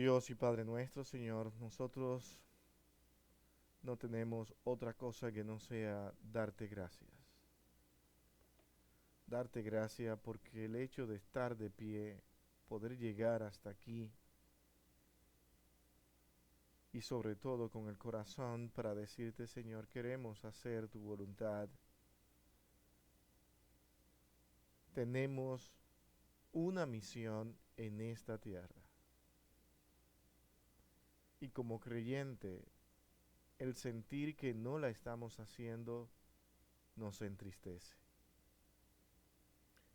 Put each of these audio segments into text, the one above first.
Dios y Padre nuestro, Señor, nosotros no tenemos otra cosa que no sea darte gracias. Darte gracias porque el hecho de estar de pie, poder llegar hasta aquí y sobre todo con el corazón para decirte, Señor, queremos hacer tu voluntad. Tenemos una misión en esta tierra. Y como creyente, el sentir que no la estamos haciendo nos entristece.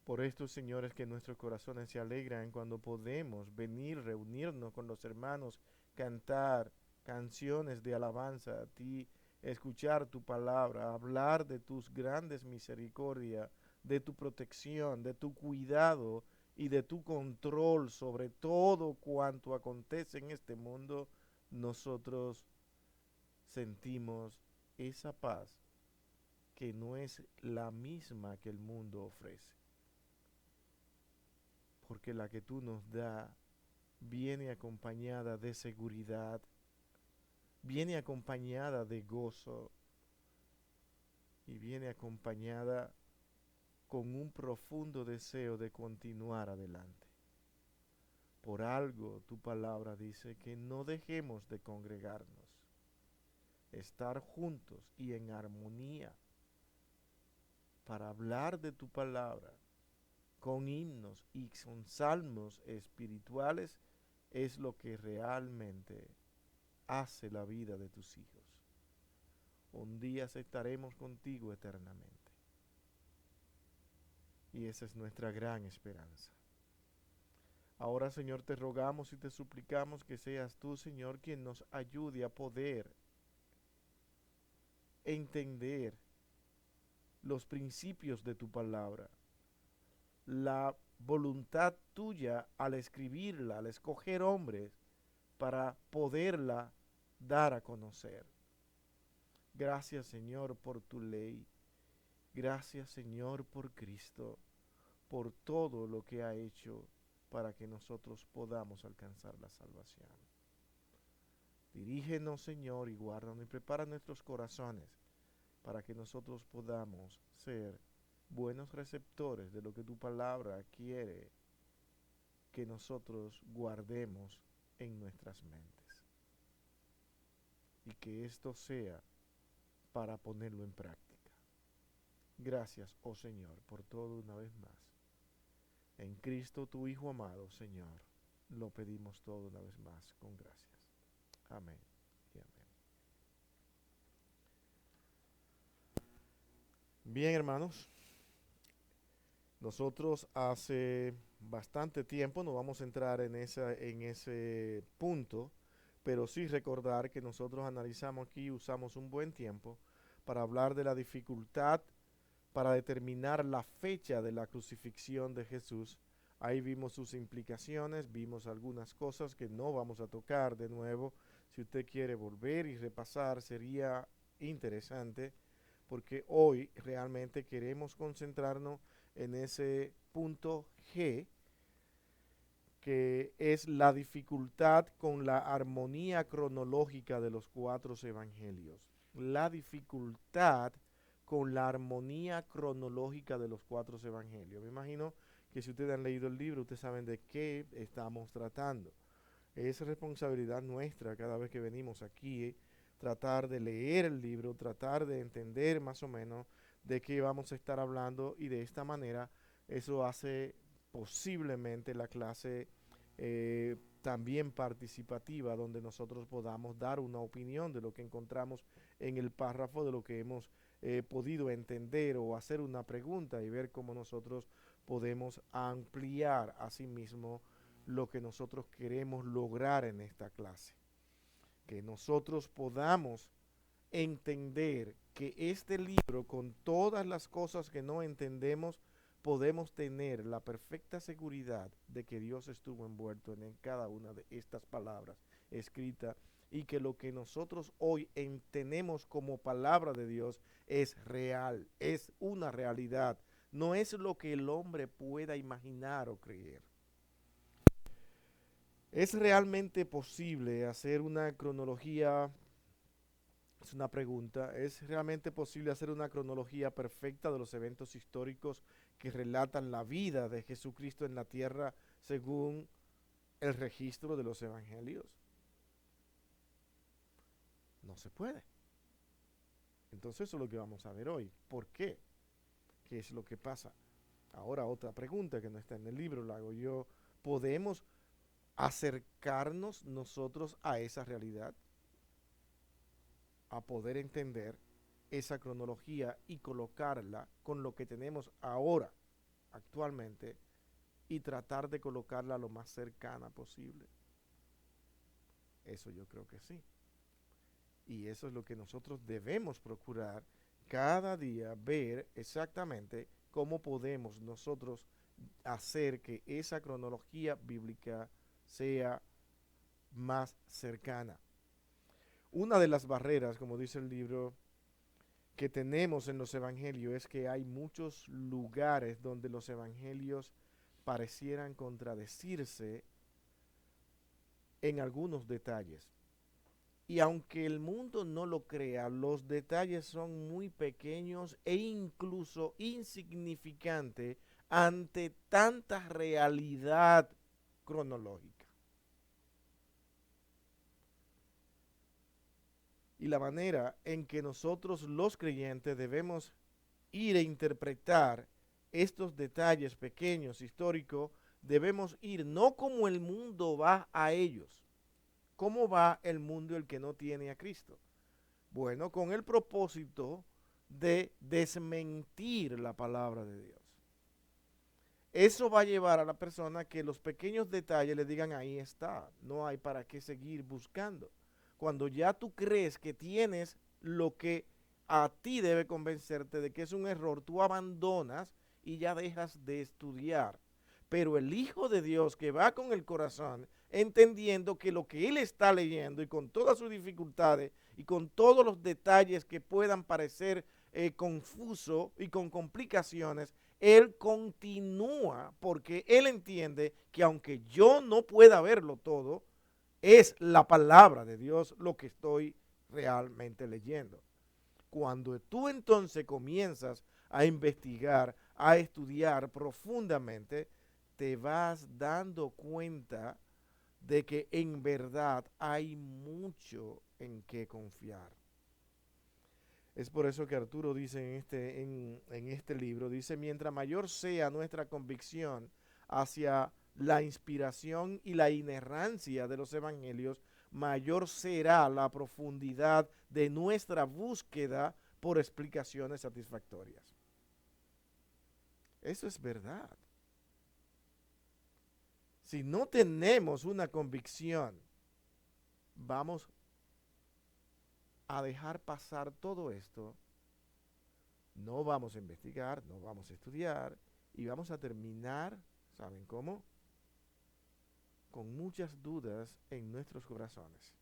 Por esto, señores, que nuestros corazones se alegran cuando podemos venir, reunirnos con los hermanos, cantar canciones de alabanza a ti, escuchar tu palabra, hablar de tus grandes misericordias, de tu protección, de tu cuidado y de tu control sobre todo cuanto acontece en este mundo. Nosotros sentimos esa paz que no es la misma que el mundo ofrece, porque la que tú nos das viene acompañada de seguridad, viene acompañada de gozo y viene acompañada con un profundo deseo de continuar adelante. Por algo tu palabra dice que no dejemos de congregarnos, estar juntos y en armonía para hablar de tu palabra con himnos y con salmos espirituales es lo que realmente hace la vida de tus hijos. Un día estaremos contigo eternamente. Y esa es nuestra gran esperanza. Ahora, Señor, te rogamos y te suplicamos que seas tú, Señor, quien nos ayude a poder entender los principios de tu palabra, la voluntad tuya al escribirla, al escoger hombres para poderla dar a conocer. Gracias, Señor, por tu ley. Gracias, Señor, por Cristo, por todo lo que ha hecho para que nosotros podamos alcanzar la salvación. Dirígenos, Señor, y guárdanos y prepara nuestros corazones para que nosotros podamos ser buenos receptores de lo que tu palabra quiere que nosotros guardemos en nuestras mentes. Y que esto sea para ponerlo en práctica. Gracias, oh Señor, por todo una vez más. En Cristo, tu Hijo amado, Señor, lo pedimos todo una vez más con gracias. Amén y amén. Bien, hermanos, nosotros hace bastante tiempo, no vamos a entrar en ese punto, pero sí recordar que nosotros analizamos aquí, usamos un buen tiempo para hablar de la dificultad para determinar la fecha de la crucifixión de Jesús. Ahí vimos sus implicaciones, vimos algunas cosas que no vamos a tocar de nuevo. Si usted quiere volver y repasar, sería interesante, porque hoy realmente queremos concentrarnos en ese punto G, que es la dificultad con la armonía cronológica de los cuatro evangelios. La dificultad con la armonía cronológica de los cuatro evangelios. Me imagino que si ustedes han leído el libro, ustedes saben de qué estamos tratando. Es responsabilidad nuestra cada vez que venimos aquí, tratar de leer el libro, tratar de entender más o menos de qué vamos a estar hablando y de esta manera eso hace posiblemente la clase también participativa, donde nosotros podamos dar una opinión de lo que encontramos en el párrafo, de lo que hemos podido entender o hacer una pregunta y ver cómo nosotros podemos ampliar a sí mismo lo que nosotros queremos lograr en esta clase. Que nosotros podamos entender que este libro, con todas las cosas que no entendemos, podemos tener la perfecta seguridad de que Dios estuvo envuelto en cada una de estas palabras escritas y que lo que nosotros hoy tenemos como palabra de Dios es real, es una realidad, no es lo que el hombre pueda imaginar o creer. ¿Es realmente posible hacer una cronología? Es una pregunta. ¿Es realmente posible hacer una cronología perfecta de los eventos históricos que relatan la vida de Jesucristo en la tierra según el registro de los evangelios? No se puede. Entonces eso es lo que vamos a ver hoy. ¿Por qué? ¿Qué es lo que pasa? Ahora otra pregunta que no está en el libro, la hago yo. ¿Podemos acercarnos nosotros a esa realidad? A poder entender esa cronología y colocarla con lo que tenemos ahora, actualmente, y tratar de colocarla lo más cercana posible. Eso yo creo que sí. Y eso es lo que nosotros debemos procurar cada día, ver exactamente cómo podemos nosotros hacer que esa cronología bíblica sea más cercana. Una de las barreras, como dice el libro, que tenemos en los evangelios es que hay muchos lugares donde los evangelios parecieran contradecirse en algunos detalles. Y aunque el mundo no lo crea, los detalles son muy pequeños e incluso insignificantes ante tanta realidad cronológica. Y la manera en que nosotros los creyentes debemos ir a interpretar estos detalles pequeños históricos, debemos ir no como el mundo va a ellos. ¿Cómo va el mundo el que no tiene a Cristo? Bueno, con el propósito de desmentir la palabra de Dios. Eso va a llevar a la persona que los pequeños detalles le digan ahí está, no hay para qué seguir buscando. Cuando ya tú crees que tienes lo que a ti debe convencerte de que es un error, tú abandonas y ya dejas de estudiar. Pero el Hijo de Dios que va con el corazón, entendiendo que lo que él está leyendo y con todas sus dificultades y con todos los detalles que puedan parecer confuso y con complicaciones, él continúa porque él entiende que aunque yo no pueda verlo todo, es la palabra de Dios lo que estoy realmente leyendo. Cuando tú entonces comienzas a investigar, a estudiar profundamente, te vas dando cuenta de que en verdad hay mucho en qué confiar. Es por eso que Arturo dice en este libro, dice, mientras mayor sea nuestra convicción hacia la inspiración y la inerrancia de los evangelios, mayor será la profundidad de nuestra búsqueda por explicaciones satisfactorias. Eso es verdad. Si no tenemos una convicción, vamos a dejar pasar todo esto, no vamos a investigar, no vamos a estudiar y vamos a terminar, ¿saben cómo? Con muchas dudas en nuestros corazones.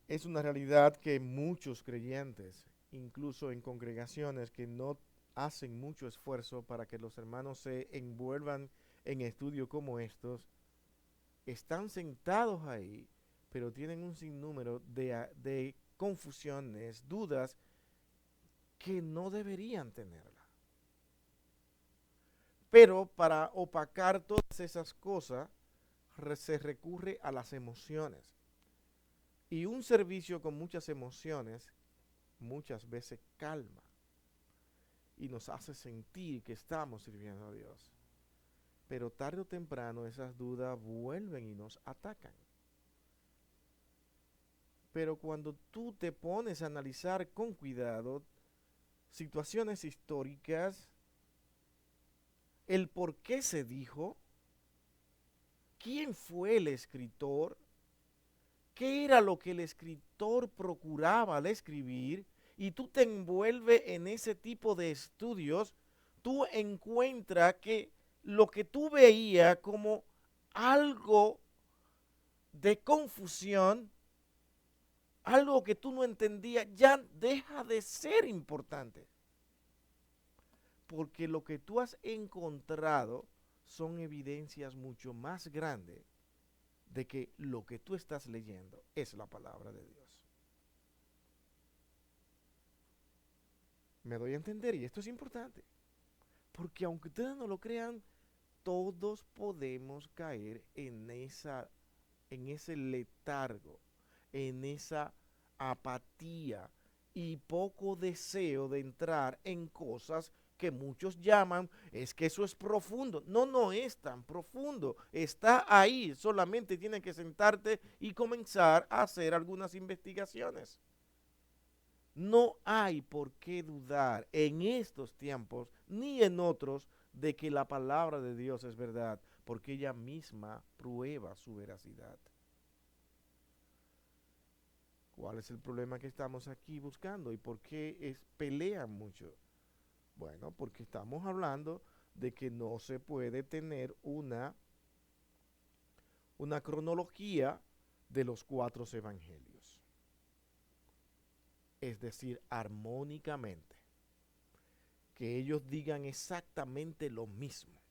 Es una realidad que muchos creyentes, incluso en congregaciones que no hacen mucho esfuerzo para que los hermanos se envuelvan en estudios como estos, están sentados ahí, pero tienen un sinnúmero de confusiones, dudas que no deberían tenerla. Pero para opacar todas esas cosas se recurre a las emociones. Y un servicio con muchas emociones muchas veces calma y nos hace sentir que estamos sirviendo a Dios. Pero tarde o temprano esas dudas vuelven y nos atacan. Pero cuando tú te pones a analizar con cuidado situaciones históricas, el por qué se dijo, quién fue el escritor, qué era lo que el escritor procuraba al escribir, y tú te envuelves en ese tipo de estudios, tú encuentras que lo que tú veías como algo de confusión, algo que tú no entendías, ya deja de ser importante. Porque lo que tú has encontrado son evidencias mucho más grandes de que lo que tú estás leyendo es la palabra de Dios. Me doy a entender, y esto es importante, porque aunque ustedes no lo crean, todos podemos caer en ese letargo, en esa apatía y poco deseo de entrar en cosas que muchos llaman, es que eso es profundo. No, no es tan profundo. Está ahí. Solamente tienes que sentarte y comenzar a hacer algunas investigaciones. No hay por qué dudar en estos tiempos ni en otros de que la palabra de Dios es verdad, porque ella misma prueba su veracidad. ¿Cuál es el problema que estamos aquí buscando y por qué pelean mucho? Bueno, porque estamos hablando de que no se puede tener una cronología de los 4 evangelios. Es decir, armónicamente. Que ellos digan exactamente lo mismo.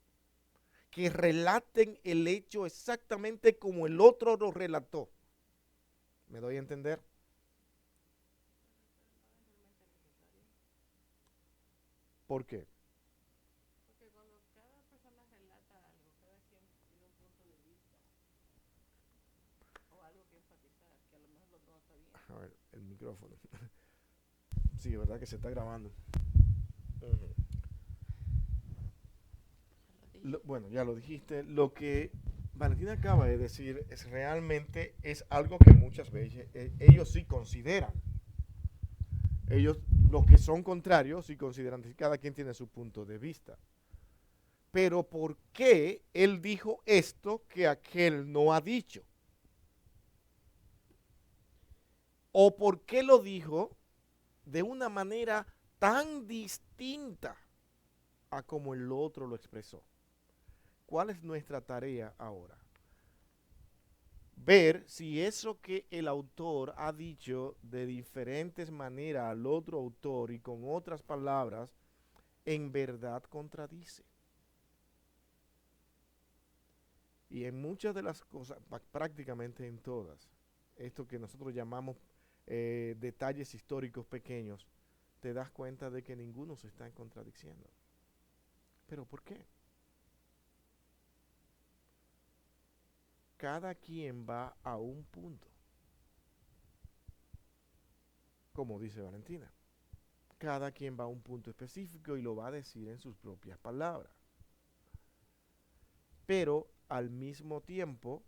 Que relaten el hecho exactamente como el otro lo relató. ¿Me doy a entender? ¿Por qué? Porque cuando cada persona relata algo, cada quien tiene un punto de vista o algo que enfatizar, que a lo mejor lo otro no está bien. A ver, el micrófono. Sí, verdad que se está grabando. Bueno, ya lo dijiste. Lo que Valentina acaba de decir realmente algo que muchas veces ellos sí consideran. Ellos, los que son contrarios, sí consideran que cada quien tiene su punto de vista. Pero ¿por qué él dijo esto que aquel no ha dicho? ¿O por qué lo dijo de una manera tan distinta a como el otro lo expresó? ¿Cuál es nuestra tarea ahora? Ver si eso que el autor ha dicho de diferentes maneras al otro autor y con otras palabras, en verdad contradice. Y en muchas de las cosas, prácticamente en todas, esto que nosotros llamamos detalles históricos pequeños, te das cuenta de que ninguno se está contradiciendo. ¿Pero por qué? Cada quien va a un punto, como dice Valentina. Cada quien va a un punto específico y lo va a decir en sus propias palabras. Pero al mismo tiempo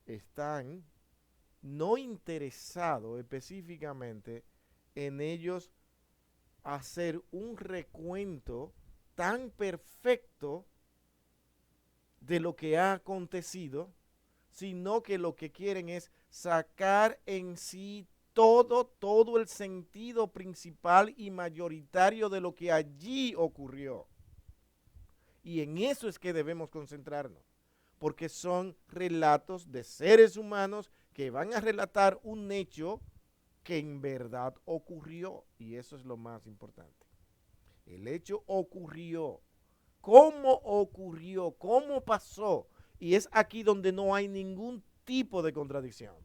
están no interesados específicamente en ellos hacer un recuento tan perfecto de lo que ha acontecido, sino que lo que quieren es sacar en sí todo el sentido principal y mayoritario de lo que allí ocurrió. Y en eso es que debemos concentrarnos, porque son relatos de seres humanos que van a relatar un hecho que en verdad ocurrió, y eso es lo más importante. El hecho ocurrió. ¿Cómo ocurrió? ¿Cómo pasó? Y es aquí donde no hay ningún tipo de contradicción.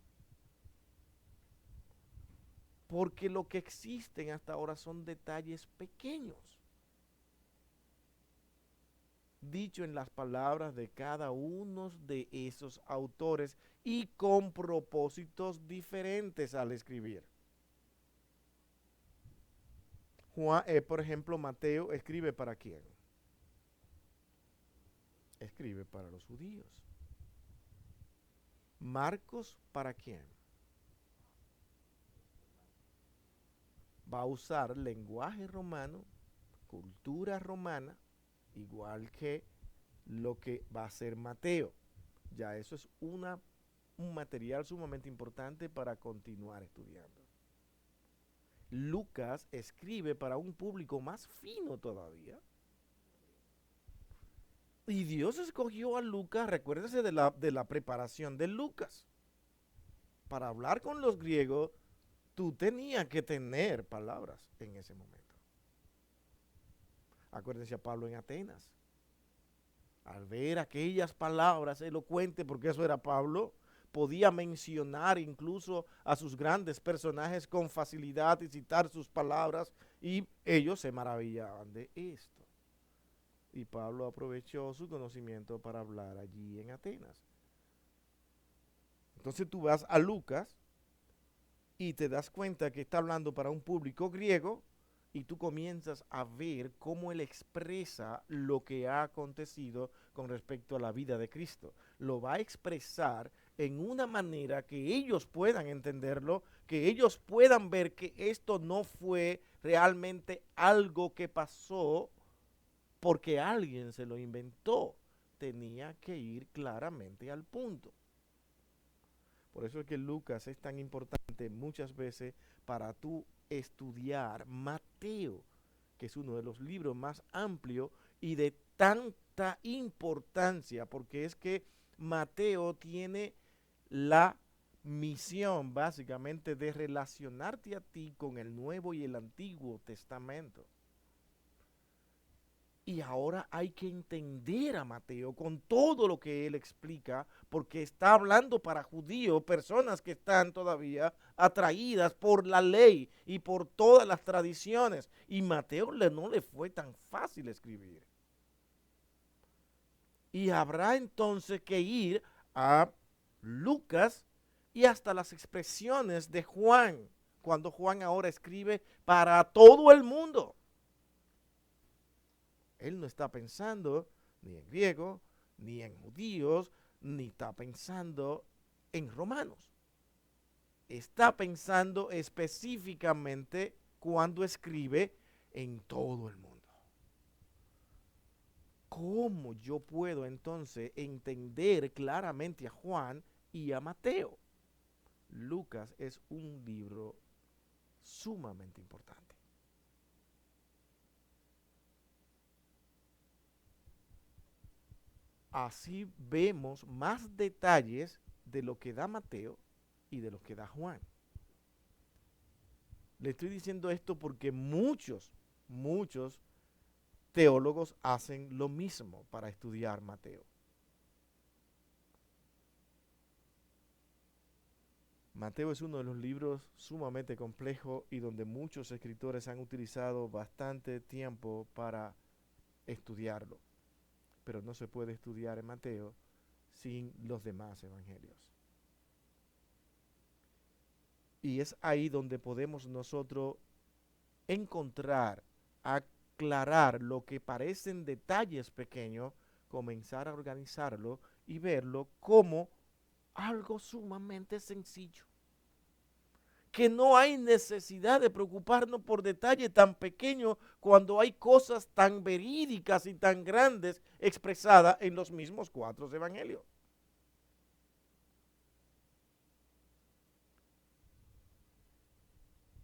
Porque lo que existen hasta ahora son detalles pequeños, dicho en las palabras de cada uno de esos autores y con propósitos diferentes al escribir. Por ejemplo, Mateo escribe para quién? Escribe para los judíos. Marcos para quién? Va a usar lenguaje romano, cultura romana, igual que lo que va a hacer Mateo. Ya eso es un material sumamente importante para continuar estudiando. Lucas escribe para un público más fino todavía. Y Dios escogió a Lucas, recuérdese de la preparación de Lucas. Para hablar con los griegos, tú tenías que tener palabras en ese momento. Acuérdense a Pablo en Atenas. Al ver aquellas palabras elocuentes, porque eso era Pablo, podía mencionar incluso a sus grandes personajes con facilidad y citar sus palabras, y ellos se maravillaban de esto. Y Pablo aprovechó su conocimiento para hablar allí en Atenas. Entonces tú vas a Lucas y te das cuenta que está hablando para un público griego y tú comienzas a ver cómo él expresa lo que ha acontecido con respecto a la vida de Cristo. Lo va a expresar en una manera que ellos puedan entenderlo, que ellos puedan ver que esto no fue realmente algo que pasó porque alguien se lo inventó. Tenía que ir claramente al punto. Por eso es que Lucas es tan importante muchas veces para tú estudiar Mateo, que es uno de los libros más amplios y de tanta importancia, porque es que Mateo tiene la misión básicamente de relacionarte a ti con el Nuevo y el Antiguo Testamento. Y ahora hay que entender a Mateo con todo lo que él explica, porque está hablando para judíos, personas que están todavía atraídas por la ley y por todas las tradiciones. Y Mateo no le fue tan fácil escribir. Y habrá entonces que ir a Lucas y hasta las expresiones de Juan, cuando Juan ahora escribe para todo el mundo. Él no está pensando ni en griego, ni en judíos, ni está pensando en romanos. Está pensando específicamente cuando escribe en todo el mundo. ¿Cómo yo puedo entonces entender claramente a Juan y a Mateo? Lucas es un libro sumamente importante. Así vemos más detalles de lo que da Mateo y de lo que da Juan. Le estoy diciendo esto porque muchos teólogos hacen lo mismo para estudiar Mateo. Mateo es uno de los libros sumamente complejos y donde muchos escritores han utilizado bastante tiempo para estudiarlo. Pero no se puede estudiar en Mateo sin los demás evangelios. Y es ahí donde podemos nosotros encontrar, aclarar lo que parecen detalles pequeños, comenzar a organizarlo y verlo como algo sumamente sencillo. Que no hay necesidad de preocuparnos por detalles tan pequeños cuando hay cosas tan verídicas y tan grandes expresadas en los mismos 4 evangelios.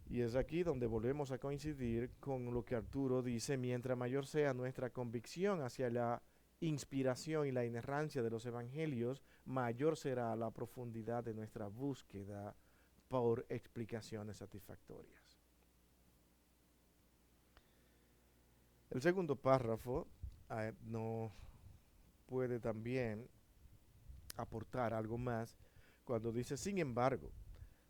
Y es aquí donde volvemos a coincidir con lo que Arturo dice: mientras mayor sea nuestra convicción hacia la inspiración y la inerrancia de los evangelios, mayor será la profundidad de nuestra búsqueda por explicaciones satisfactorias. El segundo párrafo no puede también aportar algo más cuando dice: sin embargo,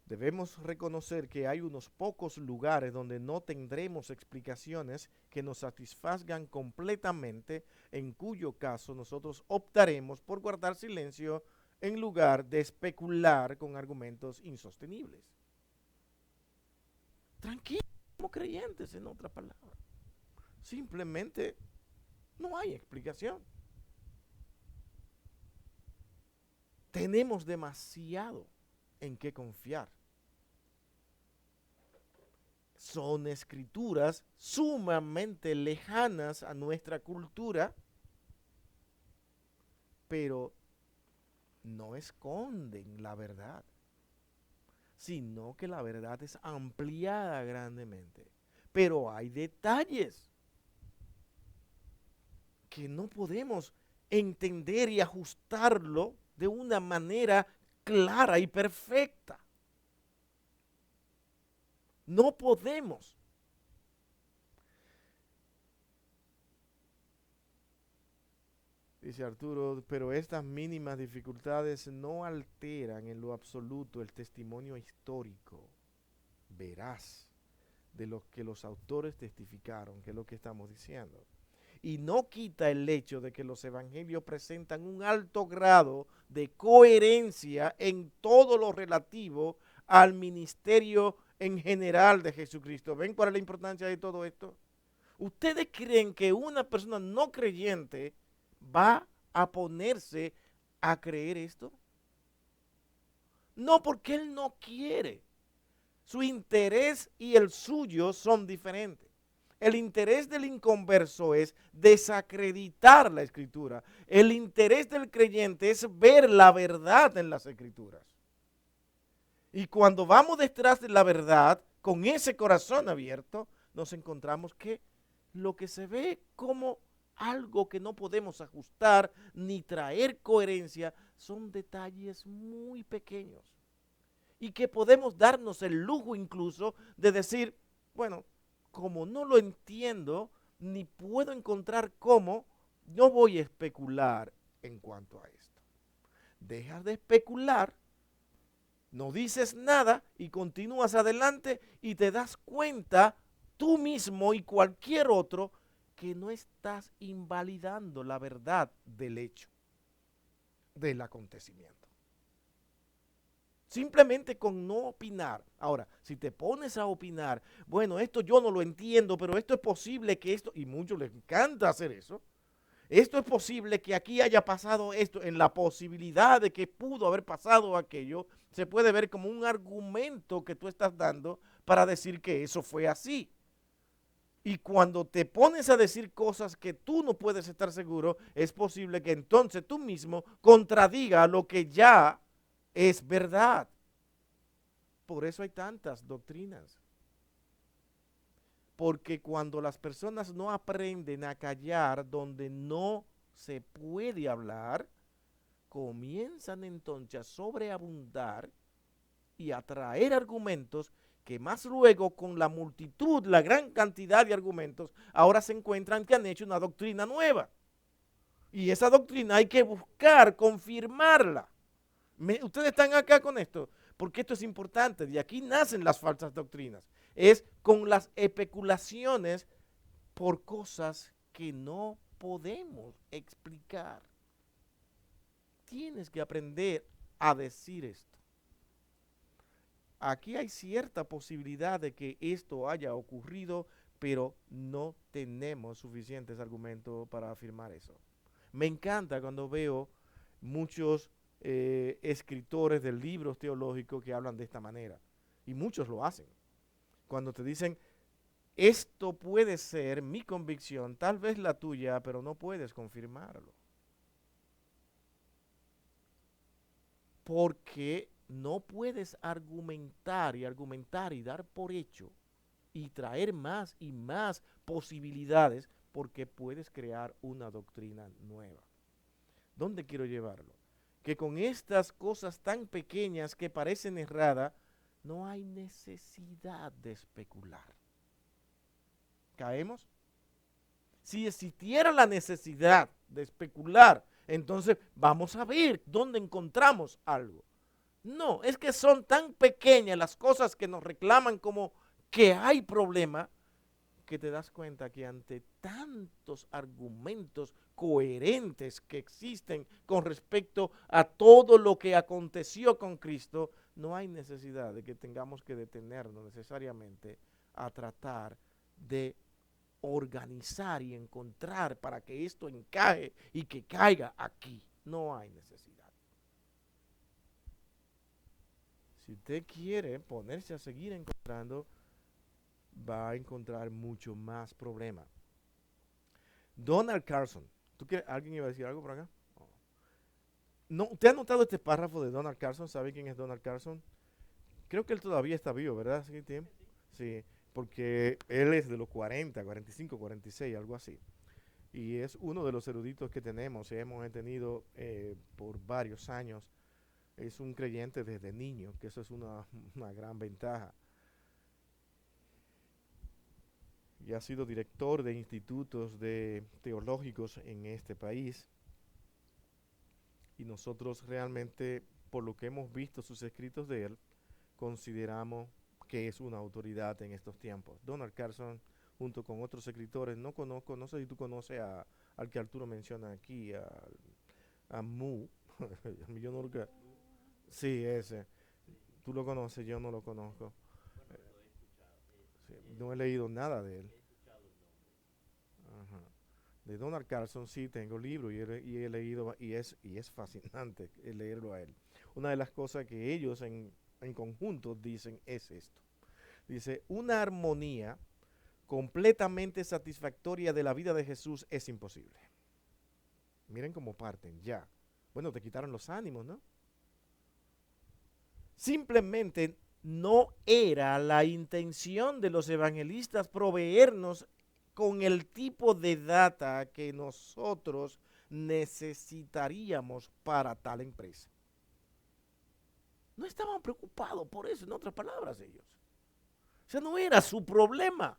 debemos reconocer que hay unos pocos lugares donde no tendremos explicaciones que nos satisfagan completamente, en cuyo caso nosotros optaremos por guardar silencio en lugar de especular con argumentos insostenibles. Tranquilos como creyentes, en otra palabra. Simplemente no hay explicación. Tenemos demasiado en qué confiar. Son escrituras sumamente lejanas a nuestra cultura, pero no esconden la verdad, sino que la verdad es ampliada grandemente. Pero hay detalles que no podemos entender y ajustarlo de una manera clara y perfecta. No podemos. Dice Arturo, pero estas mínimas dificultades no alteran en lo absoluto el testimonio histórico, veraz, de lo que los autores testificaron, que es lo que estamos diciendo. Y no quita el hecho de que los evangelios presentan un alto grado de coherencia en todo lo relativo al ministerio en general de Jesucristo. ¿Ven cuál es la importancia de todo esto? ¿Ustedes creen que una persona no creyente va a ponerse a creer esto? No, porque él no quiere. Su interés y el suyo son diferentes. El interés del inconverso es desacreditar la escritura. El interés del creyente es ver la verdad en las escrituras. Y cuando vamos detrás de la verdad, con ese corazón abierto, nos encontramos que lo que se ve como algo que no podemos ajustar ni traer coherencia son detalles muy pequeños. Y que podemos darnos el lujo incluso de decir, bueno, como no lo entiendo, ni puedo encontrar cómo, no voy a especular en cuanto a esto. Dejas de especular, no dices nada y continúas adelante y te das cuenta tú mismo y cualquier otro que no estás invalidando la verdad del hecho, del acontecimiento. Simplemente con no opinar. Ahora, si te pones a opinar, bueno, esto yo no lo entiendo, pero esto es posible que esto, y muchos les encanta hacer eso, esto es posible que aquí haya pasado esto, en la posibilidad de que pudo haber pasado aquello, se puede ver como un argumento que tú estás dando para decir que eso fue así. Y cuando te pones a decir cosas que tú no puedes estar seguro, es posible que entonces tú mismo contradiga lo que ya es verdad. Por eso hay tantas doctrinas. Porque cuando las personas no aprenden a callar donde no se puede hablar, comienzan entonces a sobreabundar y a traer argumentos que más luego con la multitud, la gran cantidad de argumentos, ahora se encuentran que han hecho una doctrina nueva. Y esa doctrina hay que buscar confirmarla. Ustedes están acá con esto, porque esto es importante. De aquí nacen las falsas doctrinas. Es con las especulaciones por cosas que no podemos explicar. Tienes que aprender a decir esto. Aquí hay cierta posibilidad de que esto haya ocurrido, pero no tenemos suficientes argumentos para afirmar eso. Me encanta cuando veo muchos escritores de libros teológicos que hablan de esta manera. Y muchos lo hacen. Cuando te dicen, esto puede ser mi convicción, tal vez la tuya, pero no puedes confirmarlo. Porque no puedes argumentar y dar por hecho y traer más y más posibilidades porque puedes crear una doctrina nueva. ¿Dónde quiero llevarlo? Que con estas cosas tan pequeñas que parecen erradas, no hay necesidad de especular. ¿Caemos? Si existiera la necesidad de especular, entonces vamos a ver dónde encontramos algo. No, es que son tan pequeñas las cosas que nos reclaman como que hay problema, que te das cuenta que ante tantos argumentos coherentes que existen con respecto a todo lo que aconteció con Cristo, no hay necesidad de que tengamos que detenernos necesariamente a tratar de organizar y encontrar para que esto encaje y que caiga aquí. No hay necesidad. Si usted quiere ponerse a seguir encontrando, va a encontrar mucho más problemas. Donald Carson. ¿Alguien iba a decir algo por acá? No, ¿usted ha notado este párrafo de Donald Carson? ¿Sabe quién es Donald Carson? Creo que él todavía está vivo, ¿verdad? ¿Sí, Tim? Sí, porque él es de los 40, 45, 46, algo así. Y es uno de los eruditos que tenemos y hemos tenido por varios años. Es un creyente desde niño, que eso es una gran ventaja. Y ha sido director de institutos teológicos en este país. Y nosotros realmente, por lo que hemos visto sus escritos de él, consideramos que es una autoridad en estos tiempos. Donald Carson, junto con otros escritores, no conozco, no sé si tú conoces al que Arturo menciona aquí, a Mu. Yo no lo. Sí, ese. Tú lo conoces, yo no lo conozco. Sí, no he leído nada de él. Ajá. De Donald Carson sí tengo libros y he leído y es fascinante leerlo a él. Una de las cosas que ellos en conjunto dicen es esto. Dice, una armonía completamente satisfactoria de la vida de Jesús es imposible. Miren cómo parten ya. Bueno, te quitaron los ánimos, ¿no? Simplemente no era la intención de los evangelistas proveernos con el tipo de data que nosotros necesitaríamos para tal empresa. No estaban preocupados por eso, en otras palabras, ellos. O sea, no era su problema.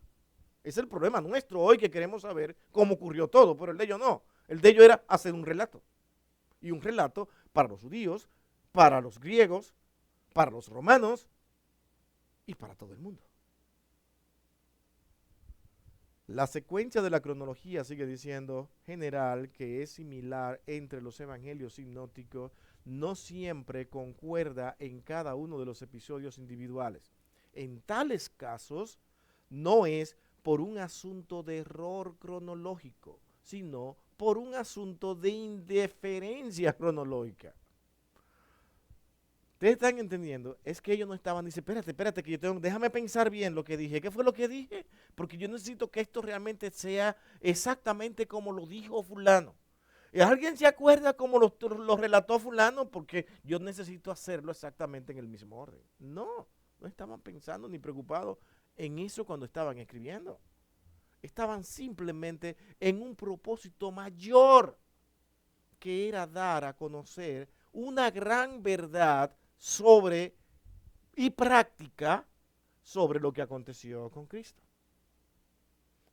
Es el problema nuestro hoy que queremos saber cómo ocurrió todo, pero el de ellos no. El de ellos era hacer un relato. Y un relato para los judíos, para los griegos, para los romanos y para todo el mundo. La secuencia de la cronología sigue diciendo general que es similar entre los evangelios sinópticos, no siempre concuerda en cada uno de los episodios individuales. En tales casos no es por un asunto de error cronológico, sino por un asunto de indiferencia cronológica. Ustedes están entendiendo, es que ellos no estaban, dice, espérate, que déjame pensar bien lo que dije. ¿Qué fue lo que dije? Porque yo necesito que esto realmente sea exactamente como lo dijo fulano. ¿Y alguien se acuerda cómo lo relató fulano? Porque yo necesito hacerlo exactamente en el mismo orden. No, no estaban pensando ni preocupados en eso cuando estaban escribiendo. Estaban simplemente en un propósito mayor, que era dar a conocer una gran verdad sobre y práctica sobre lo que aconteció con Cristo.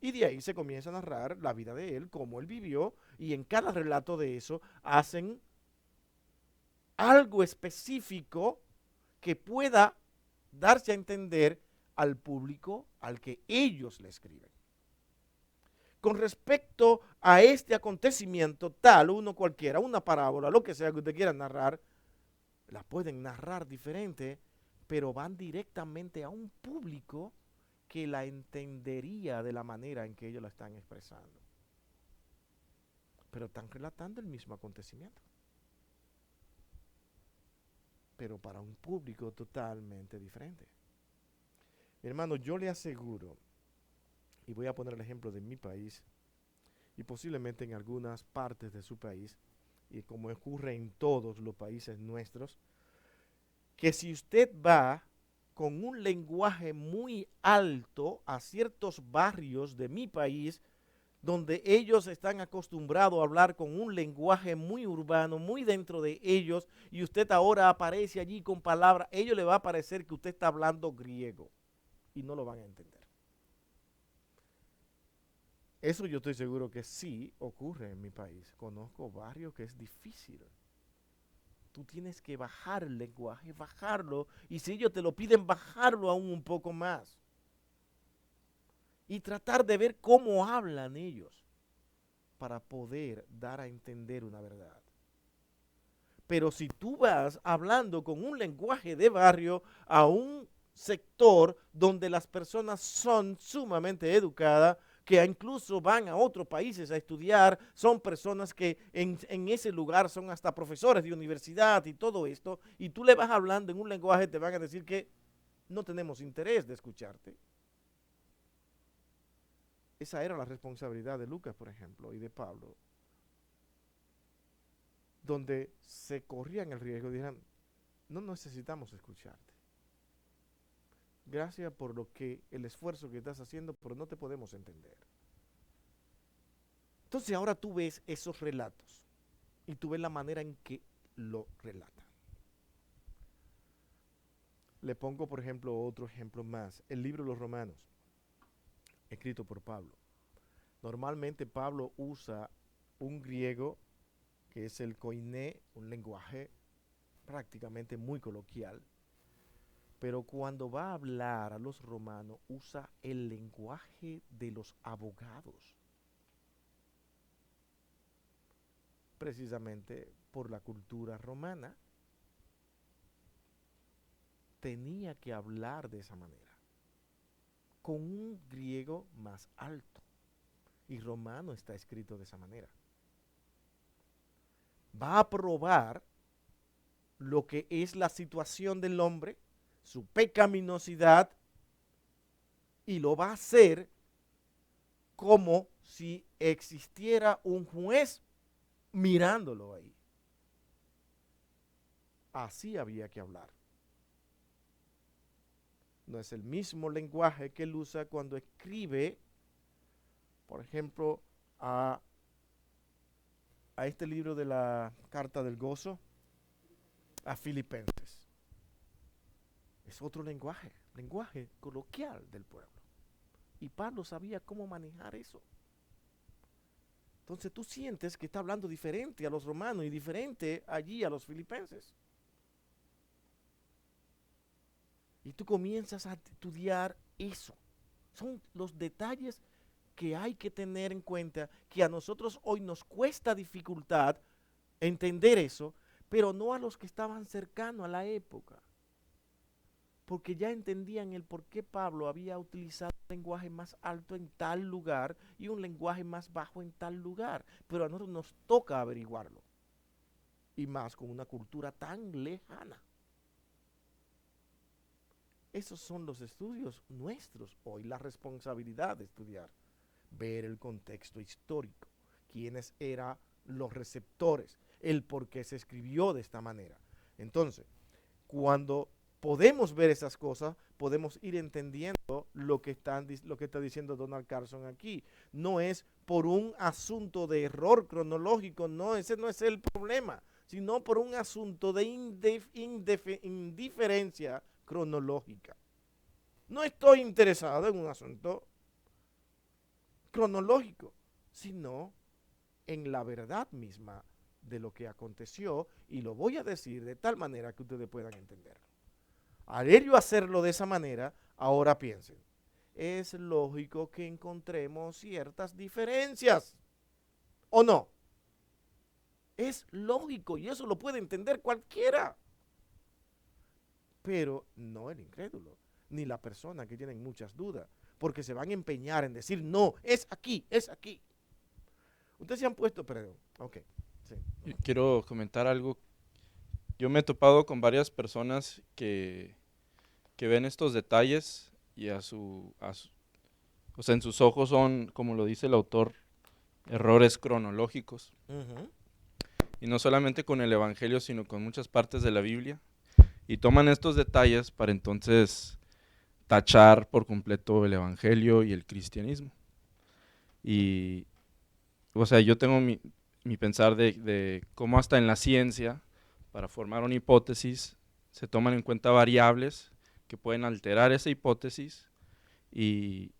Y de ahí se comienza a narrar la vida de él, cómo él vivió, y en cada relato de eso hacen algo específico que pueda darse a entender al público al que ellos le escriben. Con respecto a este acontecimiento, tal, uno cualquiera, una parábola, lo que sea que usted quiera narrar, la pueden narrar diferente, pero van directamente a un público que la entendería de la manera en que ellos la están expresando. Pero están relatando el mismo acontecimiento, pero para un público totalmente diferente. Mi hermano, yo le aseguro, y voy a poner el ejemplo de mi país, y posiblemente en algunas partes de su país, y como ocurre en todos los países nuestros, que si usted va con un lenguaje muy alto a ciertos barrios de mi país, donde ellos están acostumbrados a hablar con un lenguaje muy urbano, muy dentro de ellos, y usted ahora aparece allí con palabras, ellos le va a parecer que usted está hablando griego y no lo van a entender. Eso yo estoy seguro que sí ocurre en mi país. Conozco barrios que es difícil. Tú tienes que bajar el lenguaje, bajarlo, y si ellos te lo piden, bajarlo aún un poco más. Y tratar de ver cómo hablan ellos para poder dar a entender una verdad. Pero si tú vas hablando con un lenguaje de barrio a un sector donde las personas son sumamente educadas, que incluso van a otros países a estudiar, son personas que en ese lugar son hasta profesores de universidad y todo esto, y tú le vas hablando en un lenguaje, te van a decir que no tenemos interés de escucharte. Esa era la responsabilidad de Lucas, por ejemplo, y de Pablo, donde se corrían el riesgo y dijeran, no necesitamos escucharte. Gracias por el esfuerzo que estás haciendo, pero no te podemos entender. Entonces ahora tú ves esos relatos y tú ves la manera en que lo relatan. Le pongo, por ejemplo, otro ejemplo más. El libro de los Romanos, escrito por Pablo. Normalmente Pablo usa un griego que es el koiné, un lenguaje prácticamente muy coloquial. Pero cuando va a hablar a los romanos, usa el lenguaje de los abogados, precisamente por la cultura romana. Tenía que hablar de esa manera, con un griego más alto. Y romano está escrito de esa manera. Va a probar lo que es la situación del hombre, su pecaminosidad, y lo va a hacer como si existiera un juez mirándolo ahí. Así había que hablar. No es el mismo lenguaje que él usa cuando escribe, por ejemplo, a este libro de la Carta del Gozo, a Filipenses. Es otro lenguaje, lenguaje coloquial del pueblo. Y Pablo sabía cómo manejar eso. Entonces tú sientes que está hablando diferente a los romanos y diferente allí a los filipenses. Y tú comienzas a estudiar eso. Son los detalles que hay que tener en cuenta, que a nosotros hoy nos cuesta dificultad entender eso, pero no a los que estaban cercanos a la época. Porque ya entendían el por qué Pablo había utilizado un lenguaje más alto en tal lugar y un lenguaje más bajo en tal lugar. Pero a nosotros nos toca averiguarlo. Y más con una cultura tan lejana. Esos son los estudios nuestros hoy, la responsabilidad de estudiar, ver el contexto histórico, quiénes eran los receptores, el por qué se escribió de esta manera. Entonces, cuando podemos ver esas cosas, podemos ir entendiendo lo que está diciendo Donald Carson aquí. No es por un asunto de error cronológico, no, ese no es el problema, sino por un asunto de indiferencia cronológica. No estoy interesado en un asunto cronológico, sino en la verdad misma de lo que aconteció, y lo voy a decir de tal manera que ustedes puedan entenderlo. Al ello hacerlo de esa manera, ahora piensen, es lógico que encontremos ciertas diferencias, ¿o no? Es lógico y eso lo puede entender cualquiera, pero no el incrédulo, ni la persona que tiene muchas dudas, porque se van a empeñar en decir, no, es aquí, es aquí. Ustedes se han puesto, perdón, ok, sí. Quiero comentar algo. Yo me he topado con varias personas que ven estos detalles y o sea, en sus ojos son, como lo dice el autor, errores cronológicos. Y no solamente con el Evangelio, sino con muchas partes de la Biblia. Y toman estos detalles para entonces tachar por completo el Evangelio y el cristianismo. Y, o sea, yo tengo mi pensar de cómo hasta en la ciencia, para formar una hipótesis, se toman en cuenta variables que pueden alterar esa hipótesis y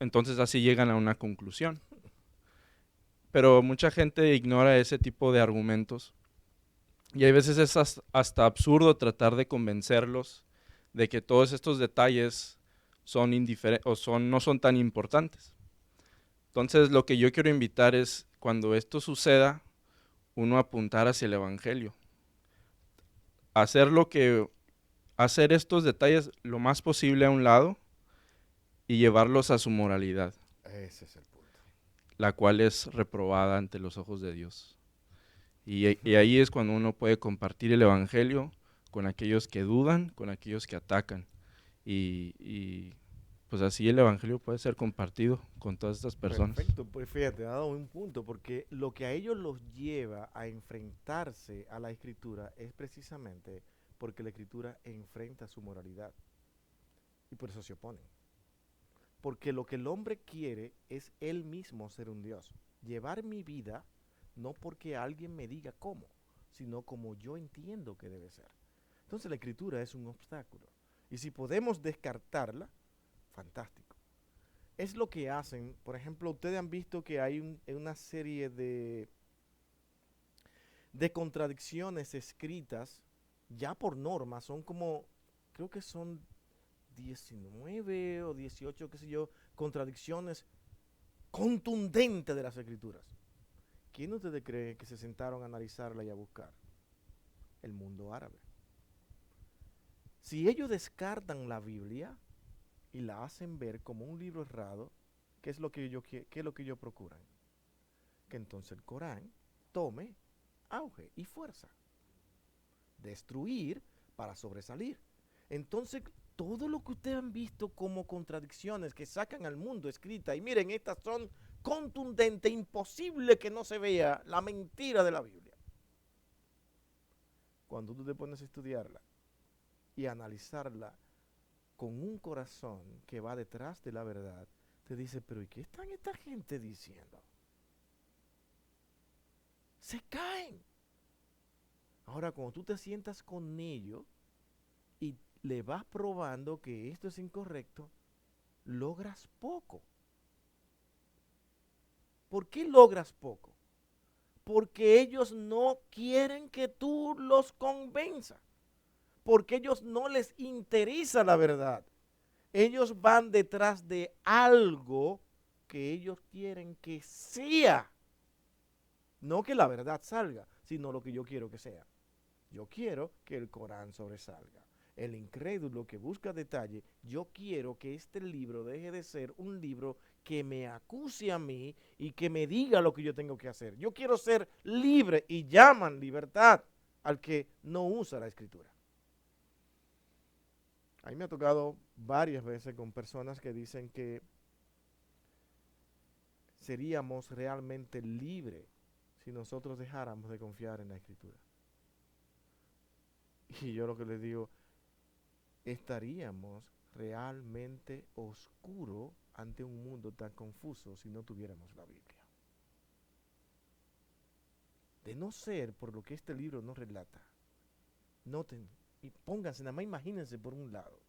entonces así llegan a una conclusión. Pero mucha gente ignora ese tipo de argumentos y hay veces es hasta absurdo tratar de convencerlos de que todos estos detalles son no son tan importantes. Entonces lo que yo quiero invitar es, cuando esto suceda, uno apuntar hacia el Evangelio. Hacer estos detalles lo más posible a un lado y llevarlos a su moralidad. Ese es el punto. La cual es reprobada ante los ojos de Dios. Y ahí es cuando uno puede compartir el Evangelio con aquellos que dudan, con aquellos que atacan. Y pues así el Evangelio puede ser compartido con todas estas personas. Perfecto, pues fíjate, ha dado un punto, porque lo que a ellos los lleva a enfrentarse a la Escritura es precisamente porque la Escritura enfrenta su moralidad. Y por eso se oponen. Porque lo que el hombre quiere es él mismo ser un Dios. Llevar mi vida no porque alguien me diga cómo, sino como yo entiendo que debe ser. Entonces la Escritura es un obstáculo. Y si podemos descartarla, fantástico. Es lo que hacen, por ejemplo, ustedes han visto que hay una serie de de contradicciones escritas, ya por norma, son como, creo que son 19 o 18, qué sé yo, contradicciones contundentes de las escrituras. ¿Quién de ustedes cree que se sentaron a analizarla y a buscar? El mundo árabe. Si ellos descartan la Biblia y la hacen ver como un libro errado, ¿qué es lo que ellos procuran? Que entonces el Corán tome auge y fuerza. Destruir para sobresalir. Entonces, todo lo que ustedes han visto como contradicciones que sacan al mundo escrita, y miren, estas son contundentes, imposible que no se vea la mentira de la Biblia. Cuando tú te pones a estudiarla y a analizarla con un corazón que va detrás de la verdad, te dice, pero ¿y qué están esta gente diciendo? Se caen. Ahora, cuando tú te sientas con ellos y le vas probando que esto es incorrecto, logras poco. ¿Por qué logras poco? Porque ellos no quieren que tú los convenzas. Porque ellos no les interesa la verdad. Ellos van detrás de algo que ellos quieren que sea. No que la verdad salga, sino lo que yo quiero que sea. Yo quiero que el Corán sobresalga. El incrédulo que busca detalle, yo quiero que este libro deje de ser un libro que me acuse a mí y que me diga lo que yo tengo que hacer. Yo quiero ser libre y llaman libertad al que no usa la escritura. A mí me ha tocado varias veces con personas que dicen que seríamos realmente libres si nosotros dejáramos de confiar en la escritura. Y yo lo que les digo, estaríamos realmente oscuros ante un mundo tan confuso si no tuviéramos la Biblia. De no ser por lo que este libro nos relata, noten y pónganse, nada más imagínense por un lado,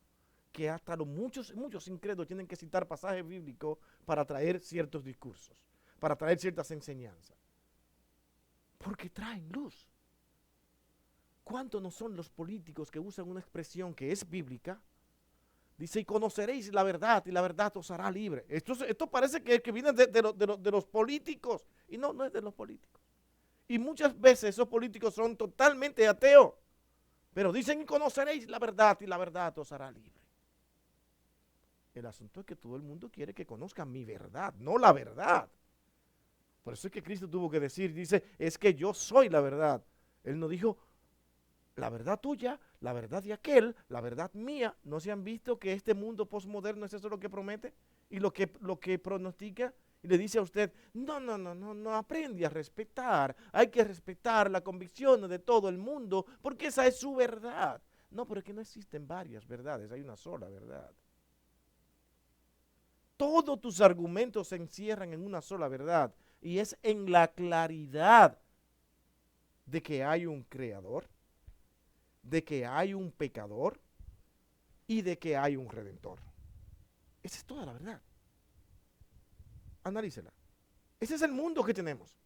que hasta los muchos incrédulos tienen que citar pasajes bíblicos para traer ciertos discursos, para traer ciertas enseñanzas. Porque traen luz. ¿Cuántos no son los políticos que usan una expresión que es bíblica? Dice, y conoceréis la verdad, y la verdad os hará libre. Esto parece que viene de los políticos, y no es de los políticos. Y muchas veces esos políticos son totalmente ateos, pero dicen, y conoceréis la verdad, y la verdad os hará libre. El asunto es que todo el mundo quiere que conozcan mi verdad, no la verdad. Por eso es que Cristo tuvo que decir, dice, es que yo soy la verdad. Él no dijo, la verdad tuya, la verdad de aquel, la verdad mía. ¿No se han visto que este mundo postmoderno es eso lo que promete? Y lo que pronostica. Y le dice a usted, no, aprende a respetar. Hay que respetar la convicción de todo el mundo, porque esa es su verdad. No, pero es que no existen varias verdades, hay una sola verdad. Todos tus argumentos se encierran en una sola verdad, y es en la claridad de que hay un creador, de que hay un pecador y de que hay un redentor. Esa es toda la verdad. Analícela. Ese es el mundo que tenemos.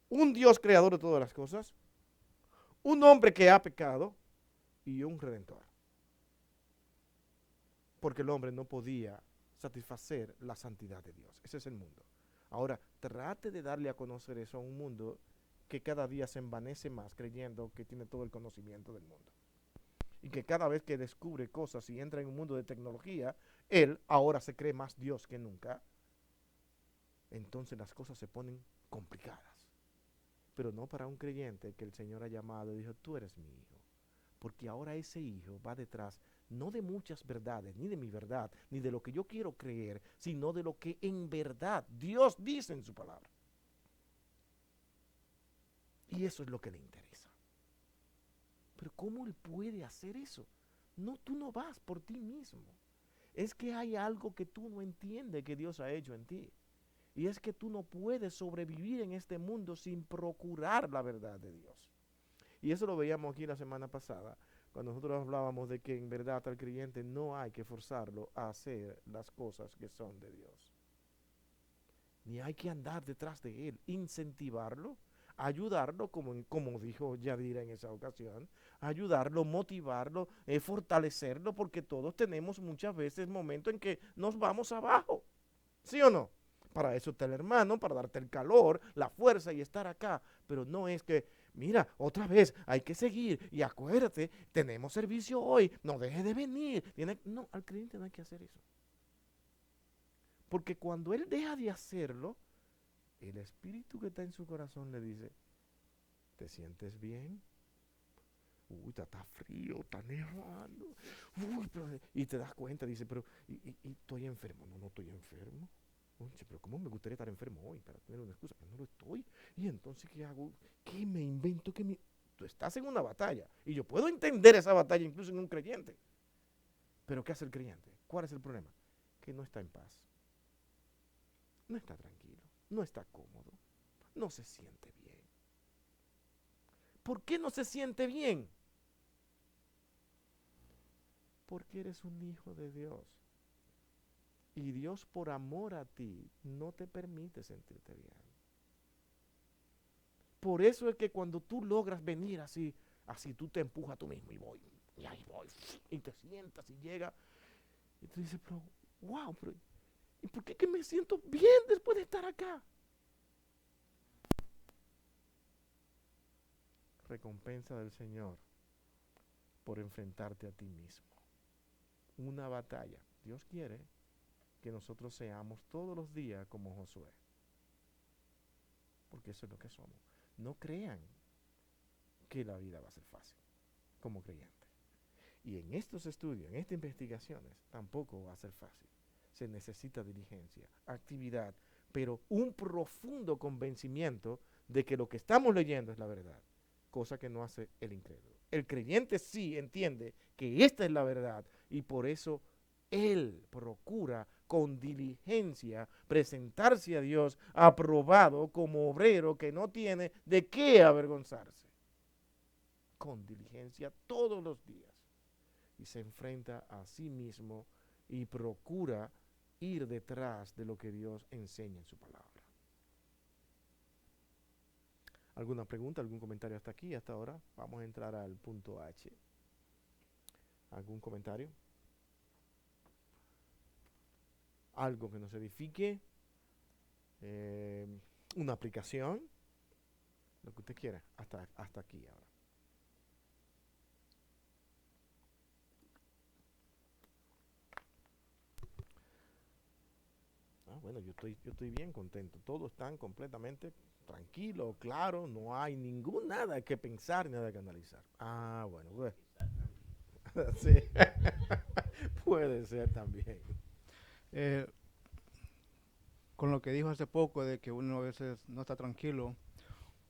Un Dios creador de todas las cosas, un hombre que ha pecado y un redentor. Porque el hombre no podía satisfacer la santidad de Dios. Ese es el mundo. Ahora, trate de darle a conocer eso a un mundo que cada día se envanece más creyendo que tiene todo el conocimiento del mundo. Y que cada vez que descubre cosas y entra en un mundo de tecnología, él ahora se cree más Dios que nunca. Entonces las cosas se ponen complicadas. Pero no para un creyente que el Señor ha llamado y dijo, tú eres mi hijo. Porque ahora ese hijo va detrás no de muchas verdades, ni de mi verdad, ni de lo que yo quiero creer, sino de lo que en verdad Dios dice en su palabra. Y eso es lo que le interesa. Pero ¿cómo él puede hacer eso? No, tú no vas por ti mismo. Es que hay algo que tú no entiendes que Dios ha hecho en ti. Y es que tú no puedes sobrevivir en este mundo sin procurar la verdad de Dios. Y eso lo veíamos aquí la semana pasada, cuando nosotros hablábamos de que en verdad al creyente no hay que forzarlo a hacer las cosas que son de Dios. Ni hay que andar detrás de él, incentivarlo ayudarlo, como dijo Yadira en esa ocasión, ayudarlo, motivarlo, fortalecerlo, porque todos tenemos muchas veces momentos en que nos vamos abajo, ¿sí o no? Para eso está el hermano, para darte el calor, la fuerza y estar acá, pero no es que, mira, otra vez hay que seguir y acuérdate, tenemos servicio hoy, no dejes de venir. No, al creyente no hay que hacer eso. Porque cuando él deja de hacerlo, el espíritu que está en su corazón le dice, ¿te sientes bien? Uy, está frío, está nevando. Uy, y te das cuenta, dice, pero y estoy enfermo. No, no estoy enfermo. Oye, pero ¿cómo me gustaría estar enfermo hoy para tener una excusa? Pero no lo estoy. Y entonces, ¿qué hago? ¿Qué me invento? Tú estás en una batalla. Y yo puedo entender esa batalla incluso en un creyente. Pero ¿qué hace el creyente? ¿Cuál es el problema? Que no está en paz. No está tranquilo. No está cómodo. No se siente bien. ¿Por qué no se siente bien? Porque eres un hijo de Dios. Y Dios por amor a ti no te permite sentirte bien. Por eso es que cuando tú logras venir así, así tú te empujas tú mismo y ahí voy, y te sientas y llega, y tú dices, pero, wow, pero, ¿y por qué que me siento bien después de estar acá? Recompensa del Señor por enfrentarte a ti mismo. Una batalla. Dios quiere que nosotros seamos todos los días como Josué. Porque eso es lo que somos. No crean que la vida va a ser fácil como creyentes. Y en estos estudios, en estas investigaciones, tampoco va a ser fácil. Se necesita diligencia, actividad, pero un profundo convencimiento de que lo que estamos leyendo es la verdad, cosa que no hace el incrédulo. El creyente sí entiende que esta es la verdad y por eso él procura con diligencia presentarse a Dios aprobado como obrero que no tiene de qué avergonzarse. Con diligencia todos los días. Y se enfrenta a sí mismo y procura ir detrás de lo que Dios enseña en su palabra. ¿Alguna pregunta, algún comentario hasta aquí, hasta ahora? Vamos a entrar al punto H. ¿Algún comentario? Algo que nos edifique, una aplicación, lo que usted quiera, hasta aquí ahora. Bueno, yo estoy bien contento. Todos están completamente tranquilos, claros, no hay nada que pensar, nada que analizar. Bueno, pues. Sí. Puede ser también. Con lo que dijo hace poco de que uno a veces no está tranquilo,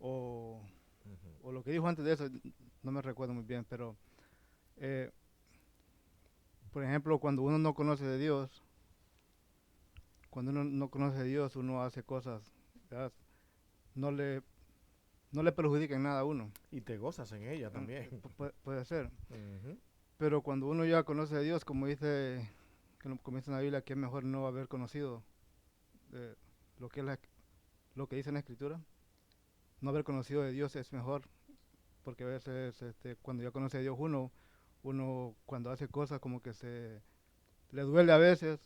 o lo que dijo antes de eso, no me recuerdo muy bien, pero por ejemplo, cuando uno no conoce de Dios, uno hace cosas, ¿verdad? no le, no le perjudican nada a uno. Y te gozas en ella también. Puede ser. Ujú. Pero cuando uno ya conoce a Dios, como dice en la Biblia, que es mejor no haber conocido lo que lo que dice en la Escritura, no haber conocido de Dios es mejor, porque a veces cuando ya conoce a Dios uno cuando hace cosas como que le duele a veces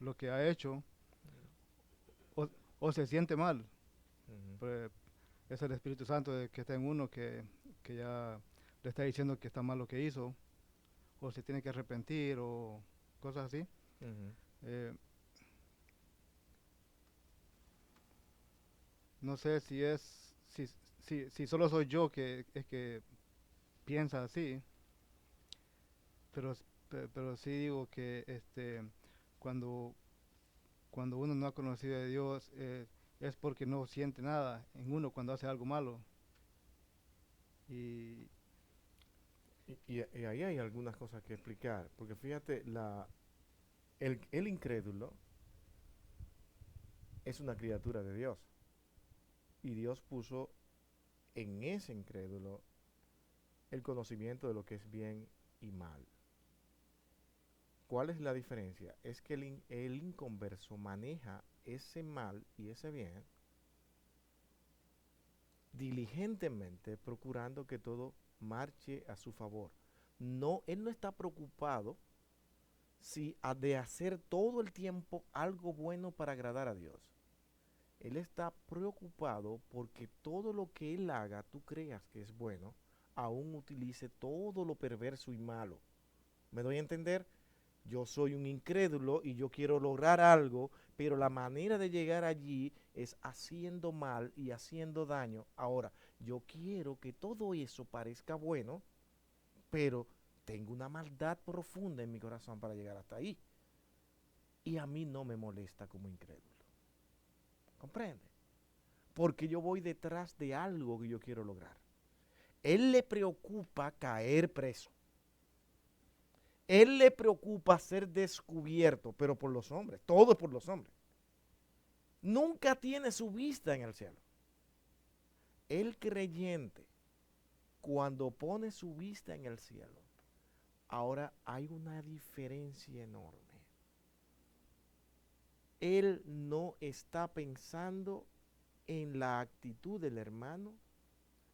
lo que ha hecho, o, o se siente mal. Pues, es el Espíritu Santo que está en uno que ya le está diciendo que está mal lo que hizo, o se tiene que arrepentir, o cosas así. Ujú. Eh, no sé si solo soy yo que es que piensa así, pero, pero sí digo que cuando, cuando uno no ha conocido a Dios, es porque no siente nada en uno cuando hace algo malo. Y Y ahí hay algunas cosas que explicar, porque fíjate, el incrédulo es una criatura de Dios. Y Dios puso en ese incrédulo el conocimiento de lo que es bien y mal. ¿Cuál es la diferencia? Es que el inconverso maneja ese mal y ese bien diligentemente procurando que todo marche a su favor. No, él no está preocupado de hacer todo el tiempo algo bueno para agradar a Dios. Él está preocupado porque todo lo que él haga, tú creas que es bueno, aún utilice todo lo perverso y malo. ¿Me doy a entender? Yo soy un incrédulo y yo quiero lograr algo, pero la manera de llegar allí es haciendo mal y haciendo daño. Ahora, yo quiero que todo eso parezca bueno, pero tengo una maldad profunda en mi corazón para llegar hasta ahí. Y a mí no me molesta como incrédulo. ¿Comprende? Porque yo voy detrás de algo que yo quiero lograr. Él le preocupa caer preso. Él le preocupa ser descubierto, pero por los hombres. Todo es por los hombres. Nunca tiene su vista en el cielo. El creyente, cuando pone su vista en el cielo, ahora hay una diferencia enorme. Él no está pensando en la actitud del hermano,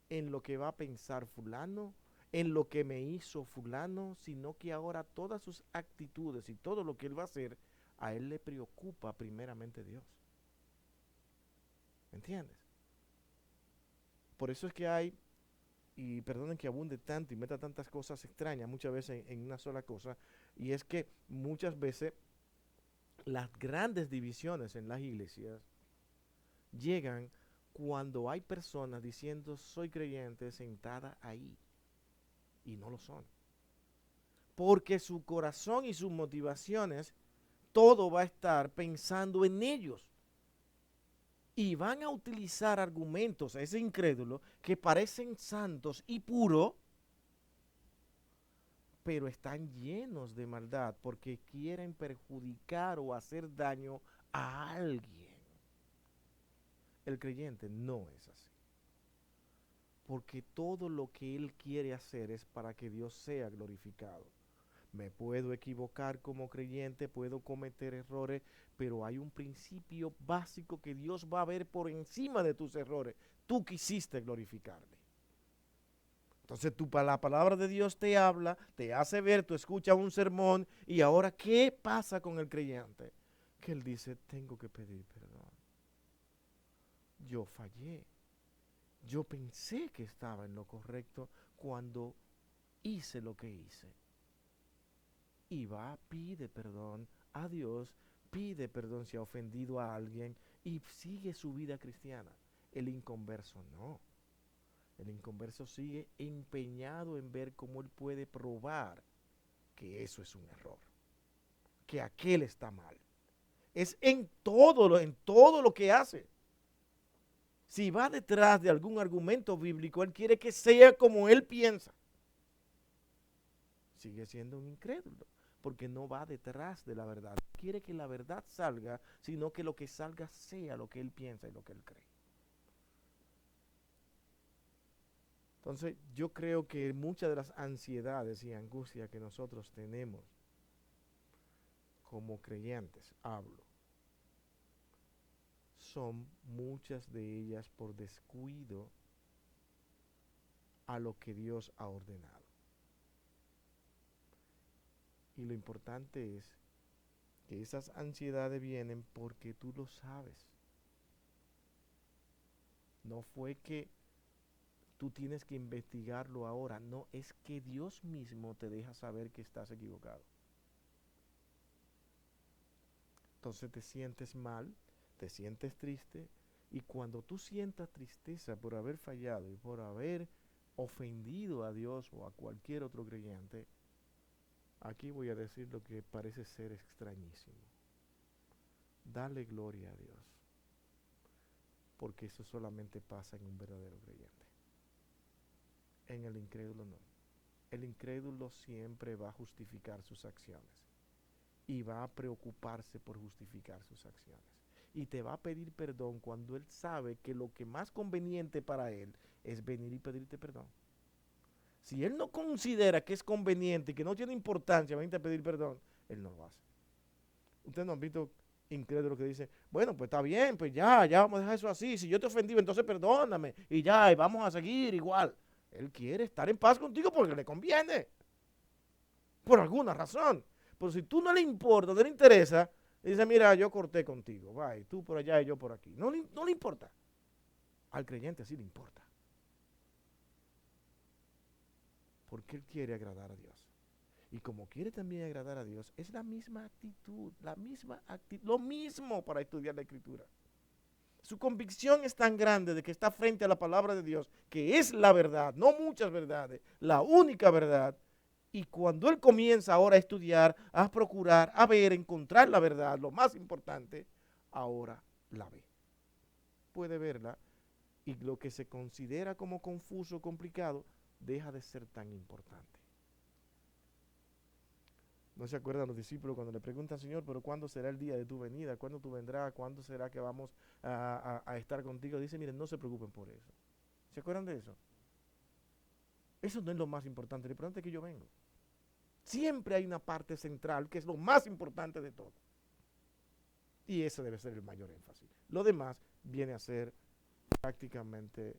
en lo que va a pensar fulano, en lo que me hizo fulano, sino que ahora todas sus actitudes y todo lo que él va a hacer, a él le preocupa primeramente Dios. ¿Me entiendes? Por eso es que hay, y perdonen que abunde tanto y meta tantas cosas extrañas muchas veces en una sola cosa, y es que muchas veces las grandes divisiones en las iglesias llegan cuando hay personas diciendo soy creyente sentada ahí y no lo son. Porque su corazón y sus motivaciones, todo va a estar pensando en ellos. Y van a utilizar argumentos a ese incrédulo que parecen santos y puros, pero están llenos de maldad porque quieren perjudicar o hacer daño a alguien. El creyente no es así. Porque todo lo que él quiere hacer es para que Dios sea glorificado. Me puedo equivocar como creyente, puedo cometer errores, pero hay un principio básico que Dios va a ver por encima de tus errores. Tú quisiste glorificarle. Entonces la palabra de Dios te habla, te hace ver, tú escuchas un sermón y ahora ¿qué pasa con el creyente? Que él dice, tengo que pedir perdón. Yo fallé. Yo pensé que estaba en lo correcto cuando hice lo que hice. Y va, pide perdón a Dios, pide perdón si ha ofendido a alguien y sigue su vida cristiana. El inconverso no. El inconverso sigue empeñado en ver cómo él puede probar que eso es un error, que aquel está mal. Es en todo lo que hace. Si va detrás de algún argumento bíblico, él quiere que sea como él piensa. Sigue siendo un incrédulo, porque no va detrás de la verdad. No quiere que la verdad salga, sino que lo que salga sea lo que él piensa y lo que él cree. Entonces, yo creo que muchas de las ansiedades y angustias que nosotros tenemos como creyentes, son muchas de ellas por descuido a lo que Dios ha ordenado. Y lo importante es que esas ansiedades vienen porque tú lo sabes. No fue que tú tienes que investigarlo ahora, no, es que Dios mismo te deja saber que estás equivocado. Entonces te sientes mal, te sientes triste, y cuando tú sientas tristeza por haber fallado y por haber ofendido a Dios o a cualquier otro creyente, aquí voy a decir lo que parece ser extrañísimo. Dale gloria a Dios, porque eso solamente pasa en un verdadero creyente. En el incrédulo no. El incrédulo siempre va a justificar sus acciones y va a preocuparse por justificar sus acciones. Y te va a pedir perdón cuando él sabe que lo que más conveniente para él es venir y pedirte perdón. Si él no considera que es conveniente y que no tiene importancia venirte a pedir perdón, él no lo hace. Ustedes no han visto incrédulos que dicen, bueno, pues está bien, pues ya vamos a dejar eso así. Si yo te ofendí, entonces perdóname. Y ya, y vamos a seguir igual. Él quiere estar en paz contigo porque le conviene. Por alguna razón. Pero si tú no le importa, no le interesa, dice, mira, yo corté contigo. Bye, tú por allá y yo por aquí. No le importa. Al creyente sí le importa. Porque él quiere agradar a Dios. Y como quiere también agradar a Dios, es la misma actitud, lo mismo para estudiar la Escritura. Su convicción es tan grande de que está frente a la palabra de Dios, que es la verdad, no muchas verdades, la única verdad. Y cuando él comienza ahora a estudiar, a procurar, a ver, encontrar la verdad, lo más importante, ahora la ve. Puede verla y lo que se considera como confuso, complicado, deja de ser tan importante. ¿No se acuerdan los discípulos cuando le preguntan, Señor, pero cuándo será el día de tu venida? ¿Cuándo tú vendrás? ¿Cuándo será que vamos a estar contigo? Dice, miren, no se preocupen por eso. ¿Se acuerdan de eso? Eso no es lo más importante. Lo importante es que yo vengo. Siempre hay una parte central que es lo más importante de todo. Y ese debe ser el mayor énfasis. Lo demás viene a ser prácticamente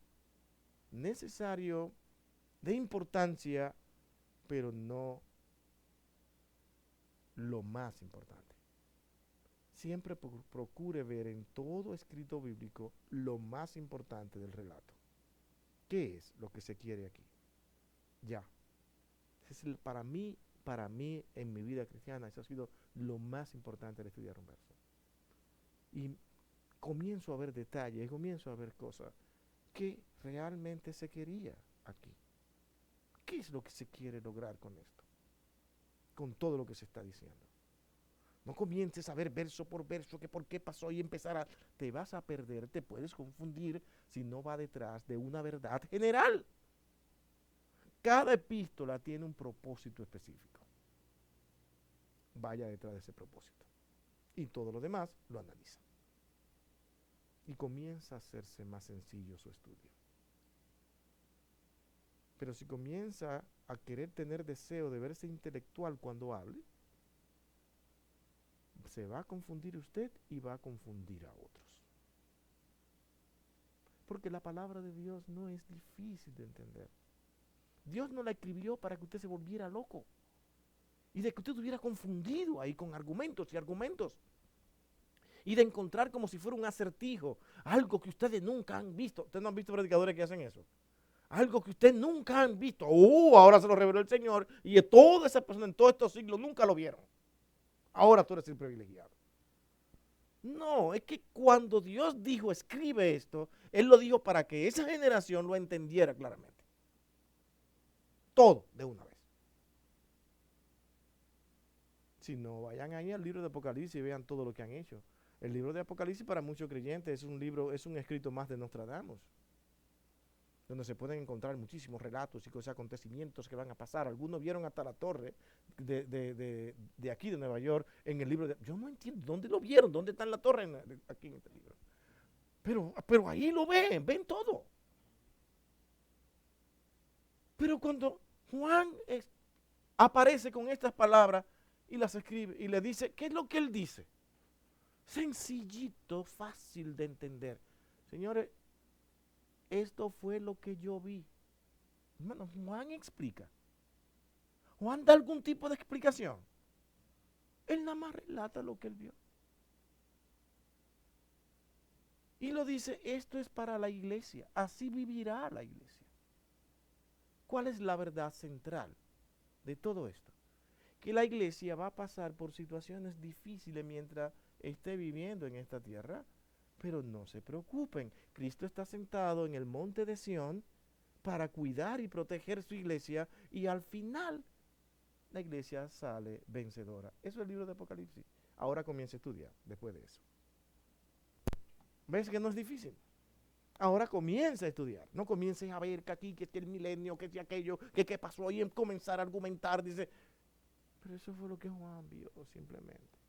necesario, de importancia, pero no lo más importante. Siempre procure ver en todo escrito bíblico lo más importante del relato. ¿Qué es lo que se quiere aquí? Ya. Para mí, en mi vida cristiana, eso ha sido lo más importante al estudiar un verso. Y comienzo a ver detalles, comienzo a ver cosas que realmente se quería aquí. ¿Qué es lo que se quiere lograr con esto? Con todo lo que se está diciendo. No comiences a ver verso por verso que por qué pasó y empezar a... Te vas a perder, te puedes confundir si no va detrás de una verdad general. Cada epístola tiene un propósito específico. Vaya detrás de ese propósito. Y todo lo demás lo analiza. Y comienza a hacerse más sencillo su estudio. Pero si comienza a querer tener deseo de verse intelectual cuando hable, se va a confundir usted y va a confundir a otros. Porque la palabra de Dios no es difícil de entender. Dios no la escribió para que usted se volviera loco y de que usted estuviera confundido ahí con argumentos y argumentos y de encontrar como si fuera un acertijo, algo que ustedes nunca han visto. Ustedes no han visto predicadores que hacen eso. Algo que ustedes nunca han visto. Ahora se lo reveló el Señor y todas esas personas en todos estos siglos nunca lo vieron. Ahora tú eres el privilegiado. No, es que cuando Dios dijo escribe esto, Él lo dijo para que esa generación lo entendiera claramente. Todo de una vez. Si no, vayan ahí al libro de Apocalipsis y vean todo lo que han hecho. El libro de Apocalipsis para muchos creyentes es un libro, es un escrito más de Nostradamus, donde se pueden encontrar muchísimos relatos y cosas, acontecimientos que van a pasar. Algunos vieron hasta la torre de aquí de Nueva York en el libro de... Yo no entiendo, ¿dónde lo vieron? ¿Dónde está la torre aquí en este libro? Pero ahí lo ven todo. Pero cuando Juan aparece con estas palabras y las escribe y le dice, ¿qué es lo que él dice? Sencillito, fácil de entender. Señores, esto fue lo que yo vi. Hermano, Juan explica. Juan da algún tipo de explicación. Él nada más relata lo que él vio. Y lo dice, esto es para la iglesia. Así vivirá la iglesia. ¿Cuál es la verdad central de todo esto? Que la iglesia va a pasar por situaciones difíciles mientras esté viviendo en esta tierra. Pero no se preocupen, Cristo está sentado en el monte de Sión para cuidar y proteger su iglesia y al final la iglesia sale vencedora. Eso es el libro de Apocalipsis. Ahora comienza a estudiar después de eso. ¿Ves que no es difícil? Ahora comienza a estudiar. No comiences a ver que aquí, que el milenio, que aquello, que qué pasó y comenzar a argumentar. Dice, pero eso fue lo que Juan vio simplemente.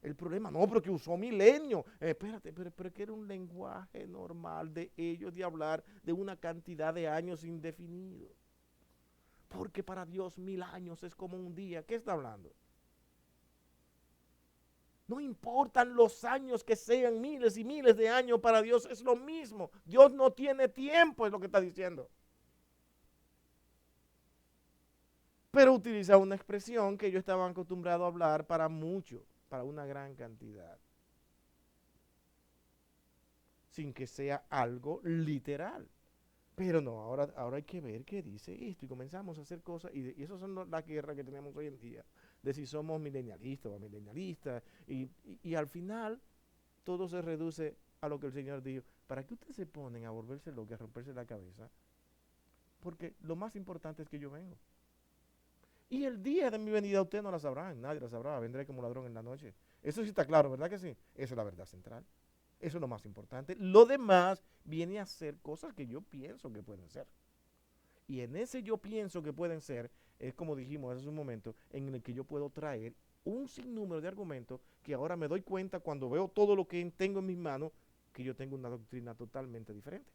El problema, no, porque usó milenio. Espérate, pero que era un lenguaje normal de ellos de hablar de una cantidad de años indefinidos. Porque para Dios 1000 años es como un día. ¿Qué está hablando? No importan los años que sean, miles y miles de años, para Dios es lo mismo. Dios no tiene tiempo, es lo que está diciendo. Pero utiliza una expresión que ellos estaban acostumbrados a hablar para mucho, para una gran cantidad. Sin que sea algo literal. Pero no, ahora hay que ver qué dice esto. Y comenzamos a hacer cosas, y esas son las guerras que tenemos hoy en día, de si somos milenialistas o milenialistas. Y al final, todo se reduce a lo que el Señor dijo. ¿Para qué ustedes se ponen a volverse locos, a romperse la cabeza? Porque lo más importante es que yo vengo. Y el día de mi venida ustedes no la sabrán, nadie la sabrá, vendré como ladrón en la noche. Eso sí está claro, ¿verdad que sí? Eso es la verdad central. Eso es lo más importante. Lo demás viene a ser cosas que yo pienso que pueden ser. Y en ese yo pienso que pueden ser, es como dijimos hace un momento, en el que yo puedo traer un sinnúmero de argumentos que ahora me doy cuenta cuando veo todo lo que tengo en mis manos, que yo tengo una doctrina totalmente diferente.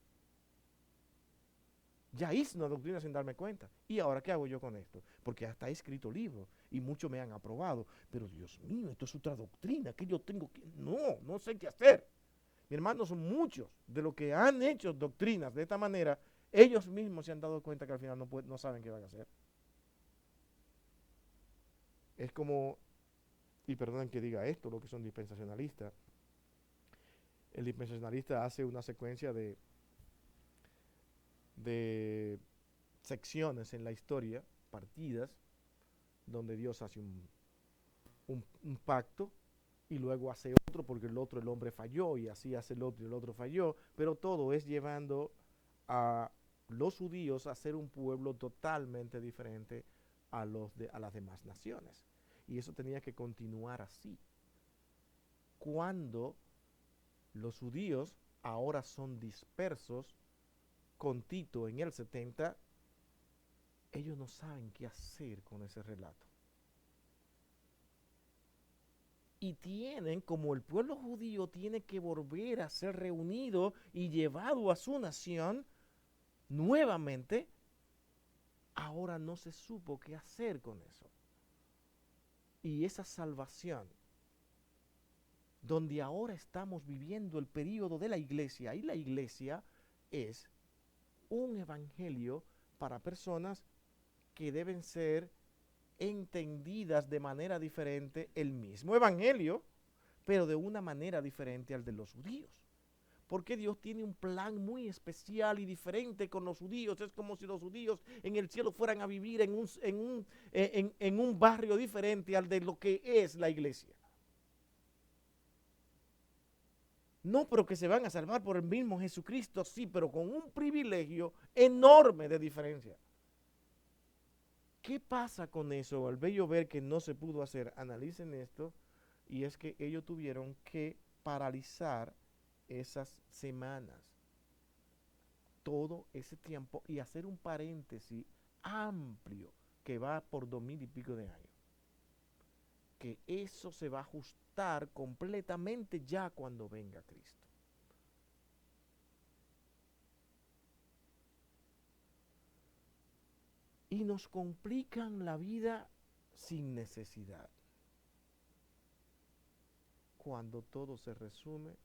Ya hice una doctrina sin darme cuenta. ¿Y ahora qué hago yo con esto? Porque hasta he escrito libros y muchos me han aprobado. Pero Dios mío, esto es otra doctrina que yo tengo que... No sé qué hacer. Mi hermano, son muchos de los que han hecho doctrinas de esta manera, ellos mismos se han dado cuenta que al final no saben qué van a hacer. Es como, y perdonen que diga esto, lo que son dispensacionalistas. El dispensacionalista hace una secuencia de secciones en la historia, partidas, donde Dios hace un pacto y luego hace otro porque el hombre falló, y así hace el otro y el otro falló, pero todo es llevando a los judíos a ser un pueblo totalmente diferente a las demás naciones. Y eso tenía que continuar así. Cuando los judíos ahora son dispersos, con Tito en el 70, ellos no saben qué hacer con ese relato. Y tienen, como el pueblo judío tiene que volver a ser reunido y llevado a su nación nuevamente, ahora no se supo qué hacer con eso. Y esa salvación, donde ahora estamos viviendo el período de la iglesia, y la iglesia es un evangelio para personas que deben ser entendidas de manera diferente, el mismo evangelio, pero de una manera diferente al de los judíos. Porque Dios tiene un plan muy especial y diferente con los judíos. Es como si los judíos en el cielo fueran a vivir en un barrio diferente al de lo que es la iglesia. No, pero que se van a salvar por el mismo Jesucristo, sí, pero con un privilegio enorme de diferencia. ¿Qué pasa con eso? Al bello ver que no se pudo hacer, analicen esto, y es que ellos tuvieron que paralizar esas semanas, todo ese tiempo, y hacer un paréntesis amplio que va por 2000 y pico de años. Que eso se va a ajustar completamente ya cuando venga Cristo. Y nos complican la vida sin necesidad. Cuando todo se resume